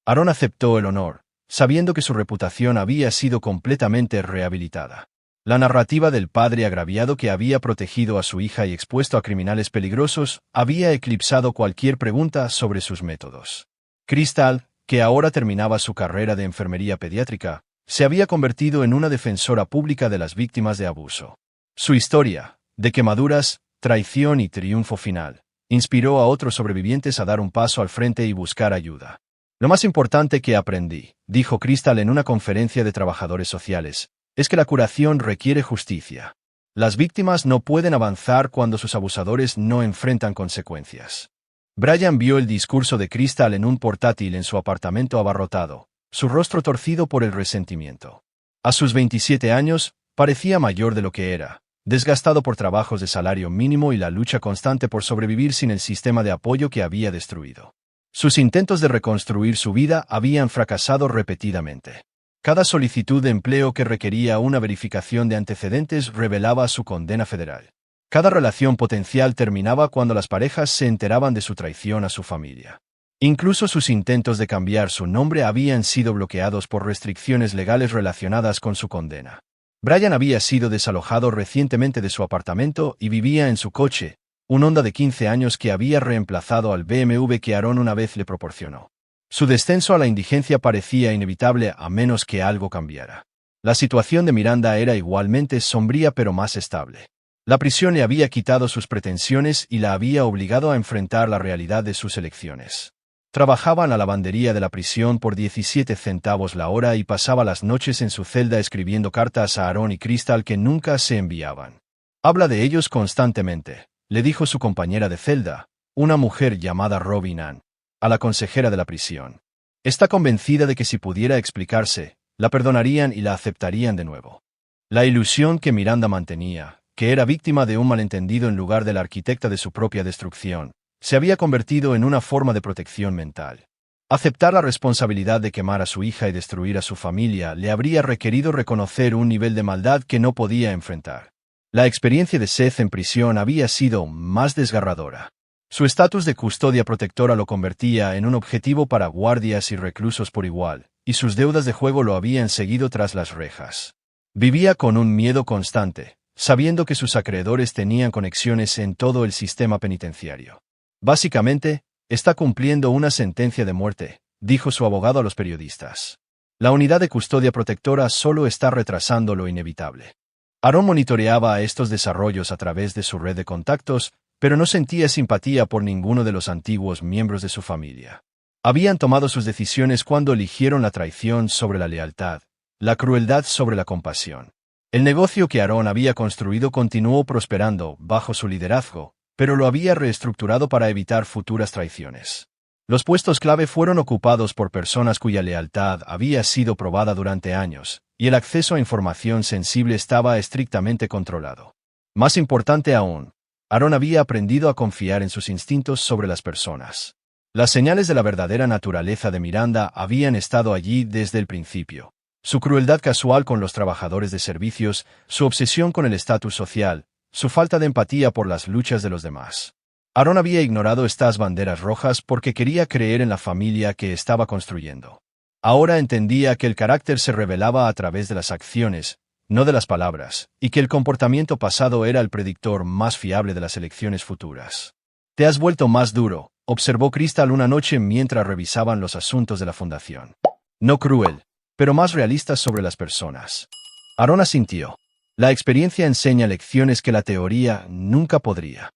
Aarón aceptó el honor, sabiendo que su reputación había sido completamente rehabilitada. La narrativa del padre agraviado que había protegido a su hija y expuesto a criminales peligrosos había eclipsado cualquier pregunta sobre sus métodos. Crystal, que ahora terminaba su carrera de enfermería pediátrica, se había convertido en una defensora pública de las víctimas de abuso. Su historia, de quemaduras, traición y triunfo final, inspiró a otros sobrevivientes a dar un paso al frente y buscar ayuda. Lo más importante que aprendí, dijo Crystal en una conferencia de trabajadores sociales, es que la curación requiere justicia. Las víctimas no pueden avanzar cuando sus abusadores no enfrentan consecuencias. Brian vio el discurso de Crystal en un portátil en su apartamento abarrotado, su rostro torcido por el resentimiento. A sus 27 años, parecía mayor de lo que era, desgastado por trabajos de salario mínimo y la lucha constante por sobrevivir sin el sistema de apoyo que había destruido. Sus intentos de reconstruir su vida habían fracasado repetidamente. Cada solicitud de empleo que requería una verificación de antecedentes revelaba su condena federal. Cada relación potencial terminaba cuando las parejas se enteraban de su traición a su familia. Incluso sus intentos de cambiar su nombre habían sido bloqueados por restricciones legales relacionadas con su condena. Brian había sido desalojado recientemente de su apartamento y vivía en su coche, un Honda de 15 años que había reemplazado al BMW que Aarón una vez le proporcionó. Su descenso a la indigencia parecía inevitable a menos que algo cambiara. La situación de Miranda era igualmente sombría pero más estable. La prisión le había quitado sus pretensiones y la había obligado a enfrentar la realidad de sus elecciones. Trabajaba en la lavandería de la prisión por 17 centavos la hora y pasaba las noches en su celda escribiendo cartas a Aarón y Crystal que nunca se enviaban. Habla de ellos constantemente, le dijo su compañera de celda, una mujer llamada Robin Ann, a la consejera de la prisión. Está convencida de que si pudiera explicarse, la perdonarían y la aceptarían de nuevo. La ilusión que Miranda mantenía, que era víctima de un malentendido en lugar de la arquitecta de su propia destrucción, se había convertido en una forma de protección mental. Aceptar la responsabilidad de quemar a su hija y destruir a su familia le habría requerido reconocer un nivel de maldad que no podía enfrentar. La experiencia de Seth en prisión había sido más desgarradora. Su estatus de custodia protectora lo convertía en un objetivo para guardias y reclusos por igual, y sus deudas de juego lo habían seguido tras las rejas. Vivía con un miedo constante, sabiendo que sus acreedores tenían conexiones en todo el sistema penitenciario. Básicamente, está cumpliendo una sentencia de muerte, dijo su abogado a los periodistas. La unidad de custodia protectora solo está retrasando lo inevitable. Aarón monitoreaba a estos desarrollos a través de su red de contactos, pero no sentía simpatía por ninguno de los antiguos miembros de su familia. Habían tomado sus decisiones cuando eligieron la traición sobre la lealtad, la crueldad sobre la compasión. El negocio que Aarón había construido continuó prosperando bajo su liderazgo, pero lo había reestructurado para evitar futuras traiciones. Los puestos clave fueron ocupados por personas cuya lealtad había sido probada durante años, y el acceso a información sensible estaba estrictamente controlado. Más importante aún, Aarón había aprendido a confiar en sus instintos sobre las personas. Las señales de la verdadera naturaleza de Miranda habían estado allí desde el principio. Su crueldad casual con los trabajadores de servicios, su obsesión con el estatus social, su falta de empatía por las luchas de los demás. Aarón había ignorado estas banderas rojas porque quería creer en la familia que estaba construyendo. Ahora entendía que el carácter se revelaba a través de las acciones, no de las palabras, y que el comportamiento pasado era el predictor más fiable de las elecciones futuras. «Te has vuelto más duro», observó Crystal una noche mientras revisaban los asuntos de la fundación. «No cruel, pero más realista sobre las personas». Aarón asintió. «La experiencia enseña lecciones que la teoría nunca podría.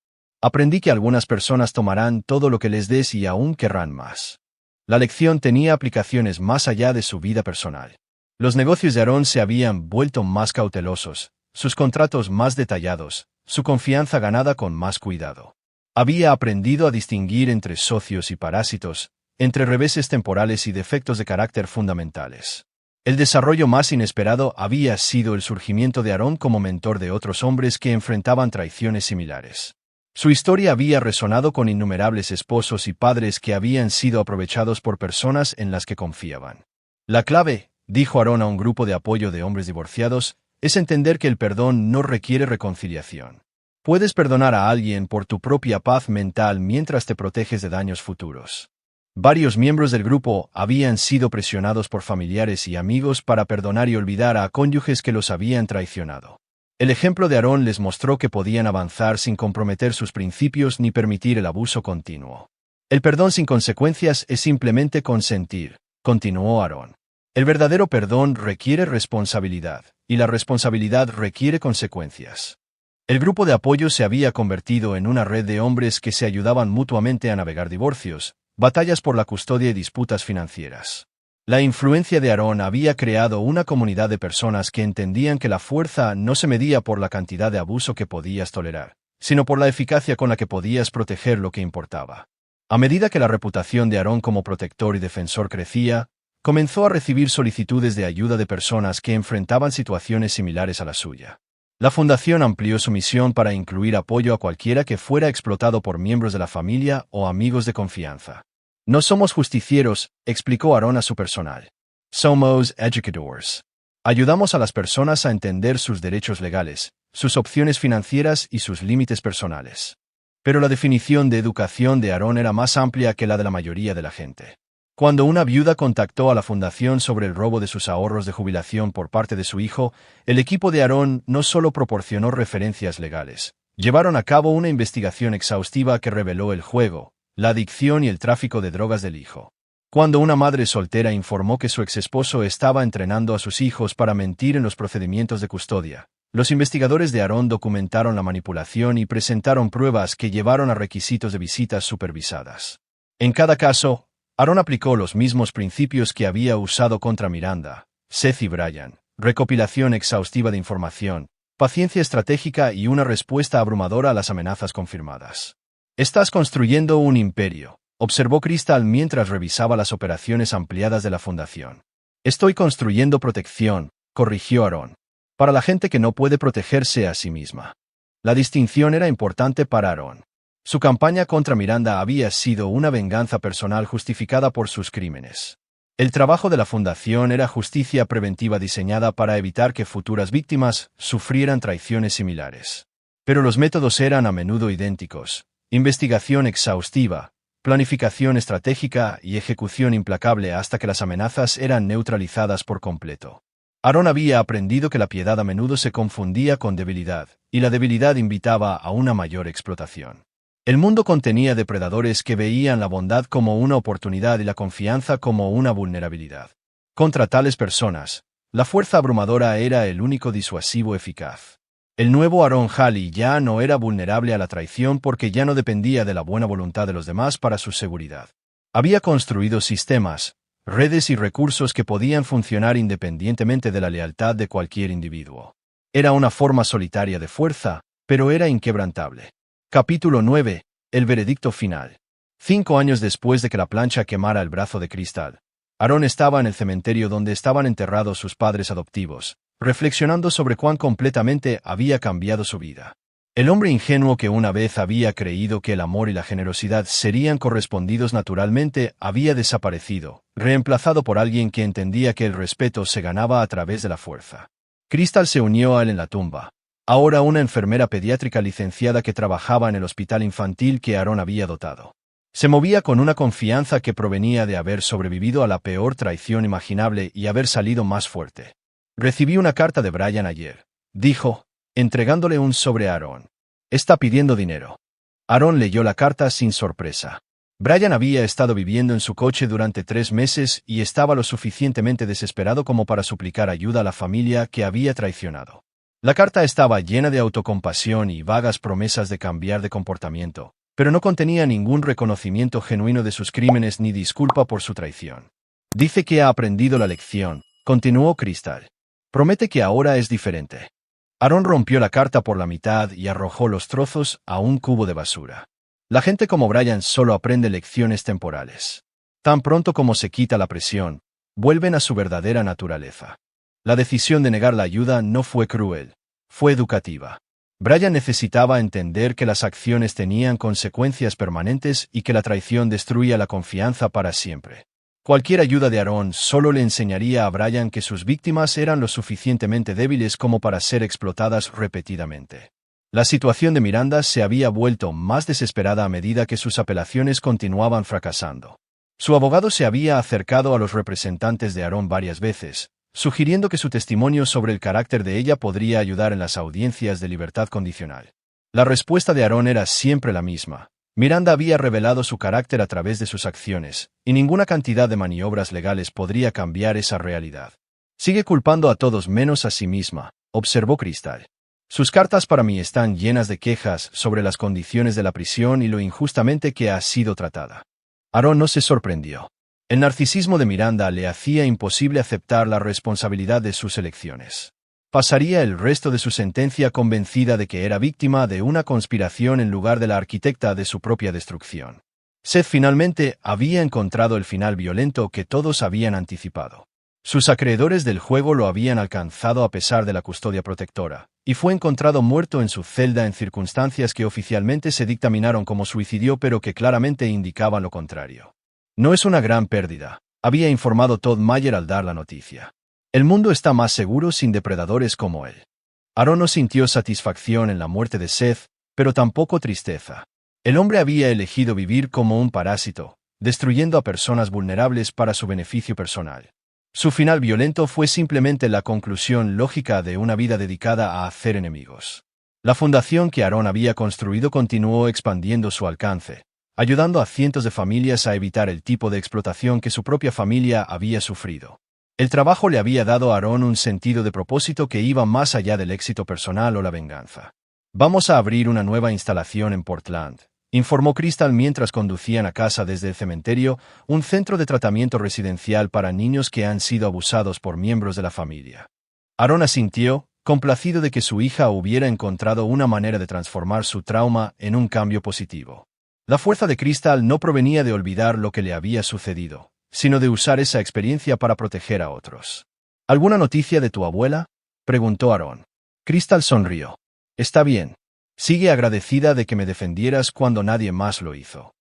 Aprendí que algunas personas tomarán todo lo que les des y aún querrán más». La lección tenía aplicaciones más allá de su vida personal. Los negocios de Aarón se habían vuelto más cautelosos, sus contratos más detallados, su confianza ganada con más cuidado. Había aprendido a distinguir entre socios y parásitos, entre reveses temporales y defectos de carácter fundamentales. El desarrollo más inesperado había sido el surgimiento de Aarón como mentor de otros hombres que enfrentaban traiciones similares. Su historia había resonado con innumerables esposos y padres que habían sido aprovechados por personas en las que confiaban. La clave, dijo Aarón a un grupo de apoyo de hombres divorciados, es entender que el perdón no requiere reconciliación. Puedes perdonar a alguien por tu propia paz mental mientras te proteges de daños futuros. Varios miembros del grupo habían sido presionados por familiares y amigos para perdonar y olvidar a cónyuges que los habían traicionado. El ejemplo de Aarón les mostró que podían avanzar sin comprometer sus principios ni permitir el abuso continuo. El perdón sin consecuencias es simplemente consentir, continuó Aarón. El verdadero perdón requiere responsabilidad, y la responsabilidad requiere consecuencias. El grupo de apoyo se había convertido en una red de hombres que se ayudaban mutuamente a navegar divorcios, batallas por la custodia y disputas financieras. La influencia de Aarón había creado una comunidad de personas que entendían que la fuerza no se medía por la cantidad de abuso que podías tolerar, sino por la eficacia con la que podías proteger lo que importaba. A medida que la reputación de Aarón como protector y defensor crecía, comenzó a recibir solicitudes de ayuda de personas que enfrentaban situaciones similares a la suya. La fundación amplió su misión para incluir apoyo a cualquiera que fuera explotado por miembros de la familia o amigos de confianza. No somos justicieros, explicó Aarón a su personal. Somos educadores. Ayudamos a las personas a entender sus derechos legales, sus opciones financieras y sus límites personales. Pero la definición de educación de Aarón era más amplia que la de la mayoría de la gente. Cuando una viuda contactó a la fundación sobre el robo de sus ahorros de jubilación por parte de su hijo, el equipo de Aarón no solo proporcionó referencias legales, llevaron a cabo una investigación exhaustiva que reveló el juego, la adicción y el tráfico de drogas del hijo. Cuando una madre soltera informó que su exesposo estaba entrenando a sus hijos para mentir en los procedimientos de custodia, los investigadores de Aarón documentaron la manipulación y presentaron pruebas que llevaron a requisitos de visitas supervisadas. En cada caso, Aarón aplicó los mismos principios que había usado contra Miranda, Seth y Brian: recopilación exhaustiva de información, paciencia estratégica y una respuesta abrumadora a las amenazas confirmadas. «Estás construyendo un imperio», observó Crystal mientras revisaba las operaciones ampliadas de la fundación. «Estoy construyendo protección», corrigió Aarón, «para la gente que no puede protegerse a sí misma». La distinción era importante para Aarón. Su campaña contra Miranda había sido una venganza personal justificada por sus crímenes. El trabajo de la fundación era justicia preventiva diseñada para evitar que futuras víctimas sufrieran traiciones similares. Pero los métodos eran a menudo idénticos: investigación exhaustiva, planificación estratégica y ejecución implacable hasta que las amenazas eran neutralizadas por completo. Aarón había aprendido que la piedad a menudo se confundía con debilidad, y la debilidad invitaba a una mayor explotación. El mundo contenía depredadores que veían la bondad como una oportunidad y la confianza como una vulnerabilidad. Contra tales personas, la fuerza abrumadora era el único disuasivo eficaz. El nuevo Aarón Halley ya no era vulnerable a la traición porque ya no dependía de la buena voluntad de los demás para su seguridad. Había construido sistemas, redes y recursos que podían funcionar independientemente de la lealtad de cualquier individuo. Era una forma solitaria de fuerza, pero era inquebrantable. Capítulo 9. El veredicto final. 5 años después de que la plancha quemara el brazo de Crystal, Aarón estaba en el cementerio donde estaban enterrados sus padres adoptivos, reflexionando sobre cuán completamente había cambiado su vida. El hombre ingenuo que una vez había creído que el amor y la generosidad serían correspondidos naturalmente había desaparecido, reemplazado por alguien que entendía que el respeto se ganaba a través de la fuerza. Crystal se unió a él en la tumba. ahora una enfermera pediátrica licenciada que trabajaba en el hospital infantil que Aaron había dotado. Se movía con una confianza que provenía de haber sobrevivido a la peor traición imaginable y haber salido más fuerte. Recibí una carta de Brian ayer, dijo, entregándole un sobre a Aaron. Está pidiendo dinero. Aaron leyó la carta sin sorpresa. Brian había estado viviendo en su coche durante 3 meses y estaba lo suficientemente desesperado como para suplicar ayuda a la familia que había traicionado. La carta estaba llena de autocompasión y vagas promesas de cambiar de comportamiento, pero no contenía ningún reconocimiento genuino de sus crímenes ni disculpa por su traición. Dice que ha aprendido la lección, continuó Crystal. Promete que ahora es diferente. Aaron rompió la carta por la mitad y arrojó los trozos a un cubo de basura. La gente como Brian solo aprende lecciones temporales. Tan pronto como se quita la presión, vuelven a su verdadera naturaleza. La decisión de negar la ayuda no fue cruel, fue educativa. Brian necesitaba entender que las acciones tenían consecuencias permanentes y que la traición destruía la confianza para siempre. Cualquier ayuda de Aaron solo le enseñaría a Brian que sus víctimas eran lo suficientemente débiles como para ser explotadas repetidamente. La situación de Miranda se había vuelto más desesperada a medida que sus apelaciones continuaban fracasando. Su abogado se había acercado a los representantes de Aaron varias veces, sugiriendo que su testimonio sobre el carácter de ella podría ayudar en las audiencias de libertad condicional. La respuesta de Aaron era siempre la misma. Miranda había revelado su carácter a través de sus acciones, y ninguna cantidad de maniobras legales podría cambiar esa realidad. Sigue culpando a todos menos a sí misma, observó Crystal. Sus cartas para mí están llenas de quejas sobre las condiciones de la prisión y lo injustamente que ha sido tratada. Aaron no se sorprendió. El narcisismo de Miranda le hacía imposible aceptar la responsabilidad de sus elecciones. Pasaría el resto de su sentencia convencida de que era víctima de una conspiración en lugar de la arquitecta de su propia destrucción. Seth finalmente había encontrado el final violento que todos habían anticipado. Sus acreedores del juego lo habían alcanzado a pesar de la custodia protectora, y fue encontrado muerto en su celda en circunstancias que oficialmente se dictaminaron como suicidio pero que claramente indicaban lo contrario. No es una gran pérdida, había informado Todd Mayer al dar la noticia. El mundo está más seguro sin depredadores como él. Aaron no sintió satisfacción en la muerte de Seth, pero tampoco tristeza. El hombre había elegido vivir como un parásito, destruyendo a personas vulnerables para su beneficio personal. Su final violento fue simplemente la conclusión lógica de una vida dedicada a hacer enemigos. La fundación que Aaron había construido continuó expandiendo su alcance, ayudando a cientos de familias a evitar el tipo de explotación que su propia familia había sufrido. El trabajo le había dado a Aaron un sentido de propósito que iba más allá del éxito personal o la venganza. Vamos a abrir una nueva instalación en Portland, informó Crystal mientras conducían a casa desde el cementerio, un centro de tratamiento residencial para niños que han sido abusados por miembros de la familia. Aaron asintió, complacido de que su hija hubiera encontrado una manera de transformar su trauma en un cambio positivo. La fuerza de Crystal no provenía de olvidar lo que le había sucedido, sino de usar esa experiencia para proteger a otros. ¿Alguna noticia de tu abuela?, preguntó Aaron. Crystal sonrió. Está bien. Sigue agradecida de que me defendieras cuando nadie más lo hizo.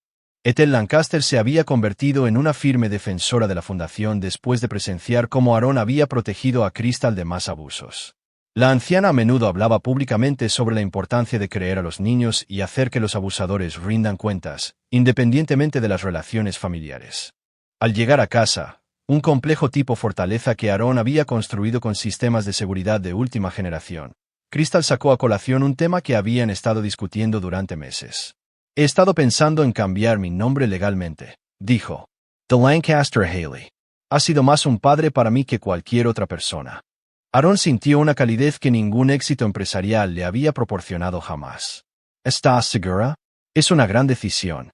Ethel Lancaster se había convertido en una firme defensora de la fundación después de presenciar cómo Aaron había protegido a Crystal de más abusos. La anciana a menudo hablaba públicamente sobre la importancia de creer a los niños y hacer que los abusadores rindan cuentas, independientemente de las relaciones familiares. Al llegar a casa, un complejo tipo fortaleza que Aaron había construido con sistemas de seguridad de última generación, Crystal sacó a colación un tema que habían estado discutiendo durante meses. He estado pensando en cambiar mi nombre legalmente, dijo. The Lancaster Haley. Ha sido más un padre para mí que cualquier otra persona. Aaron sintió una calidez que ningún éxito empresarial le había proporcionado jamás. ¿Estás segura? Es una gran decisión.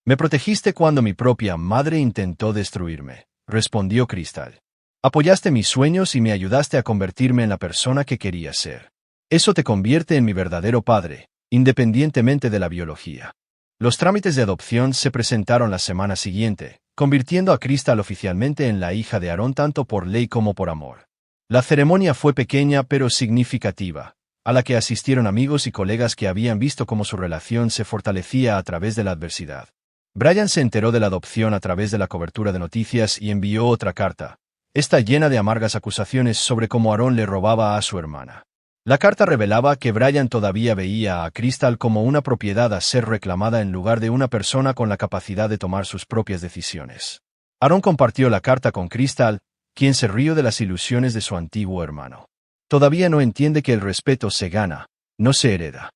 Me protegiste cuando mi propia madre intentó destruirme, respondió Crystal. Apoyaste mis sueños y me ayudaste a convertirme en la persona que quería ser. Eso te convierte en mi verdadero padre, independientemente de la biología. Los trámites de adopción se presentaron la semana siguiente, convirtiendo a Crystal oficialmente en la hija de Aaron tanto por ley como por amor. La ceremonia fue pequeña pero significativa, a la que asistieron amigos y colegas que habían visto cómo su relación se fortalecía a través de la adversidad. Brian se enteró de la adopción a través de la cobertura de noticias y envió otra carta, esta llena de amargas acusaciones sobre cómo Aaron le robaba a su hermana. La carta revelaba que Brian todavía veía a Crystal como una propiedad a ser reclamada en lugar de una persona con la capacidad de tomar sus propias decisiones. Aaron compartió la carta con Crystal, quien se rió de las ilusiones de su antiguo hermano. Todavía no entiende que el respeto se gana, no se hereda.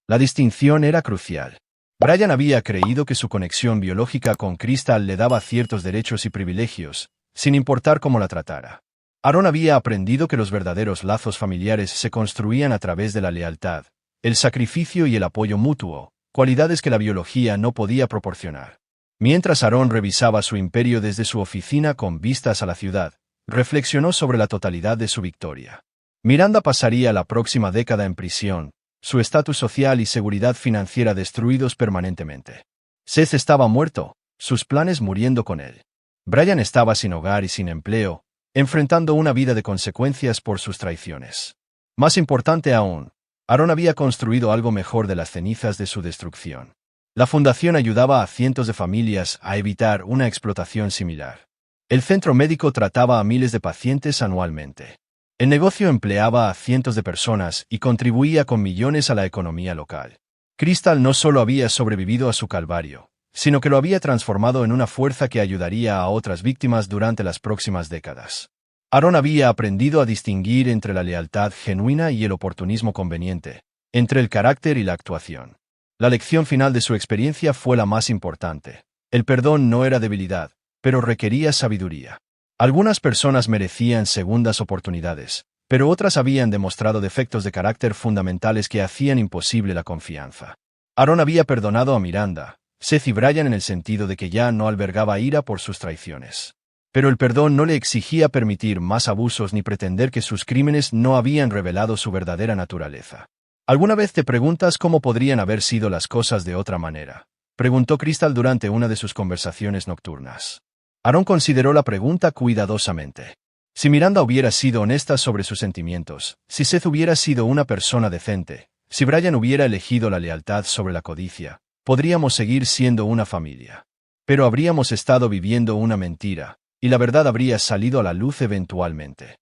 La distinción era crucial. Brian había creído que su conexión biológica con Crystal le daba ciertos derechos y privilegios, sin importar cómo la tratara. Aaron había aprendido que los verdaderos lazos familiares se construían a través de la lealtad, el sacrificio y el apoyo mutuo, cualidades que la biología no podía proporcionar. Mientras Aaron revisaba su imperio desde su oficina con vistas a la ciudad, reflexionó sobre la totalidad de su victoria. Miranda pasaría la próxima década en prisión, su estatus social y seguridad financiera destruidos permanentemente. Seth estaba muerto, sus planes muriendo con él. Brian estaba sin hogar y sin empleo, enfrentando una vida de consecuencias por sus traiciones. Más importante aún, Aaron había construido algo mejor de las cenizas de su destrucción. La fundación ayudaba a cientos de familias a evitar una explotación similar. El centro médico trataba a miles de pacientes anualmente. El negocio empleaba a cientos de personas y contribuía con millones a la economía local. Crystal no solo había sobrevivido a su calvario, sino que lo había transformado en una fuerza que ayudaría a otras víctimas durante las próximas décadas. Aaron había aprendido a distinguir entre la lealtad genuina y el oportunismo conveniente, entre el carácter y la actuación. La lección final de su experiencia fue la más importante. El perdón no era debilidad, pero requería sabiduría. Algunas personas merecían segundas oportunidades, pero otras habían demostrado defectos de carácter fundamentales que hacían imposible la confianza. Aaron había perdonado a Miranda, Seth y Brian en el sentido de que ya no albergaba ira por sus traiciones. Pero el perdón no le exigía permitir más abusos ni pretender que sus crímenes no habían revelado su verdadera naturaleza. ¿Alguna vez te preguntas cómo podrían haber sido las cosas de otra manera?, preguntó Crystal durante una de sus conversaciones nocturnas. Aaron consideró la pregunta cuidadosamente. Si Miranda hubiera sido honesta sobre sus sentimientos, si Seth hubiera sido una persona decente, si Brian hubiera elegido la lealtad sobre la codicia, podríamos seguir siendo una familia. Pero habríamos estado viviendo una mentira, y la verdad habría salido a la luz eventualmente.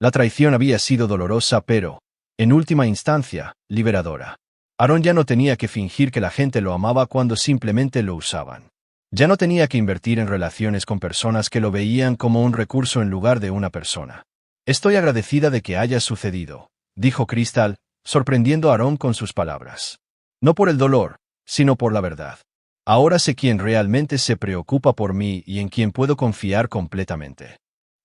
La traición había sido dolorosa pero, en última instancia, liberadora. Aaron ya no tenía que fingir que la gente lo amaba cuando simplemente lo usaban. Ya no tenía que invertir en relaciones con personas que lo veían como un recurso en lugar de una persona. Estoy agradecida de que haya sucedido, dijo Crystal, sorprendiendo a Aaron con sus palabras. No por el dolor, sino por la verdad. Ahora sé quién realmente se preocupa por mí y en quien puedo confiar completamente.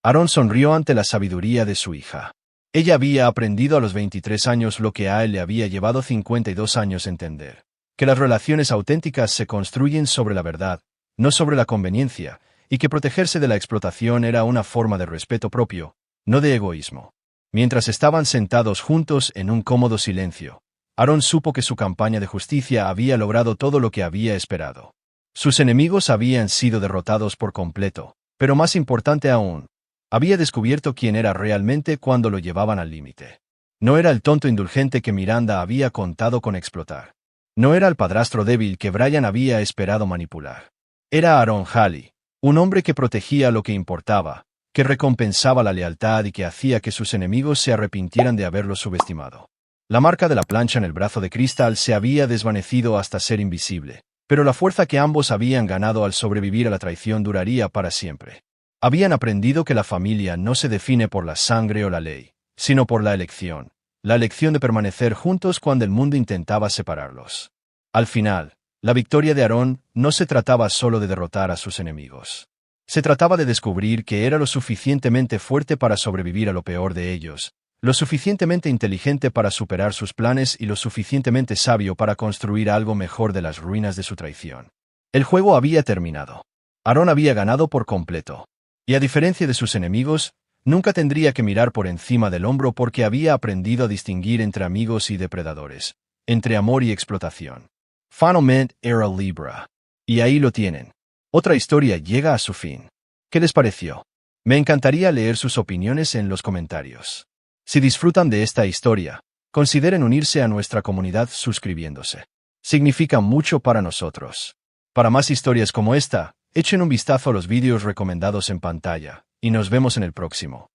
Aaron sonrió ante la sabiduría de su hija. Ella había aprendido a los 23 años lo que a él le había llevado 52 años entender: que las relaciones auténticas se construyen sobre la verdad, no sobre la conveniencia, y que protegerse de la explotación era una forma de respeto propio, no de egoísmo. Mientras estaban sentados juntos en un cómodo silencio, Aaron supo que su campaña de justicia había logrado todo lo que había esperado. Sus enemigos habían sido derrotados por completo, pero más importante aún, había descubierto quién era realmente cuando lo llevaban al límite. No era el tonto indulgente que Miranda había contado con explotar. No era el padrastro débil que Brian había esperado manipular. Era Aaron Halley, un hombre que protegía lo que importaba, que recompensaba la lealtad y que hacía que sus enemigos se arrepintieran de haberlo subestimado. La marca de la plancha en el brazo de Crystal se había desvanecido hasta ser invisible, pero la fuerza que ambos habían ganado al sobrevivir a la traición duraría para siempre. Habían aprendido que la familia no se define por la sangre o la ley, sino por la elección de permanecer juntos cuando el mundo intentaba separarlos. Al final, la victoria de Aaron no se trataba solo de derrotar a sus enemigos. Se trataba de descubrir que era lo suficientemente fuerte para sobrevivir a lo peor de ellos, lo suficientemente inteligente para superar sus planes y lo suficientemente sabio para construir algo mejor de las ruinas de su traición. El juego había terminado. Aaron había ganado por completo. Y a diferencia de sus enemigos, nunca tendría que mirar por encima del hombro porque había aprendido a distinguir entre amigos y depredadores, entre amor y explotación. Finalmente era Libra. Y ahí lo tienen. Otra historia llega a su fin. ¿Qué les pareció? Me encantaría leer sus opiniones en los comentarios. Si disfrutan de esta historia, consideren unirse a nuestra comunidad suscribiéndose. Significa mucho para nosotros. Para más historias como esta, echen un vistazo a los vídeos recomendados en pantalla, y nos vemos en el próximo.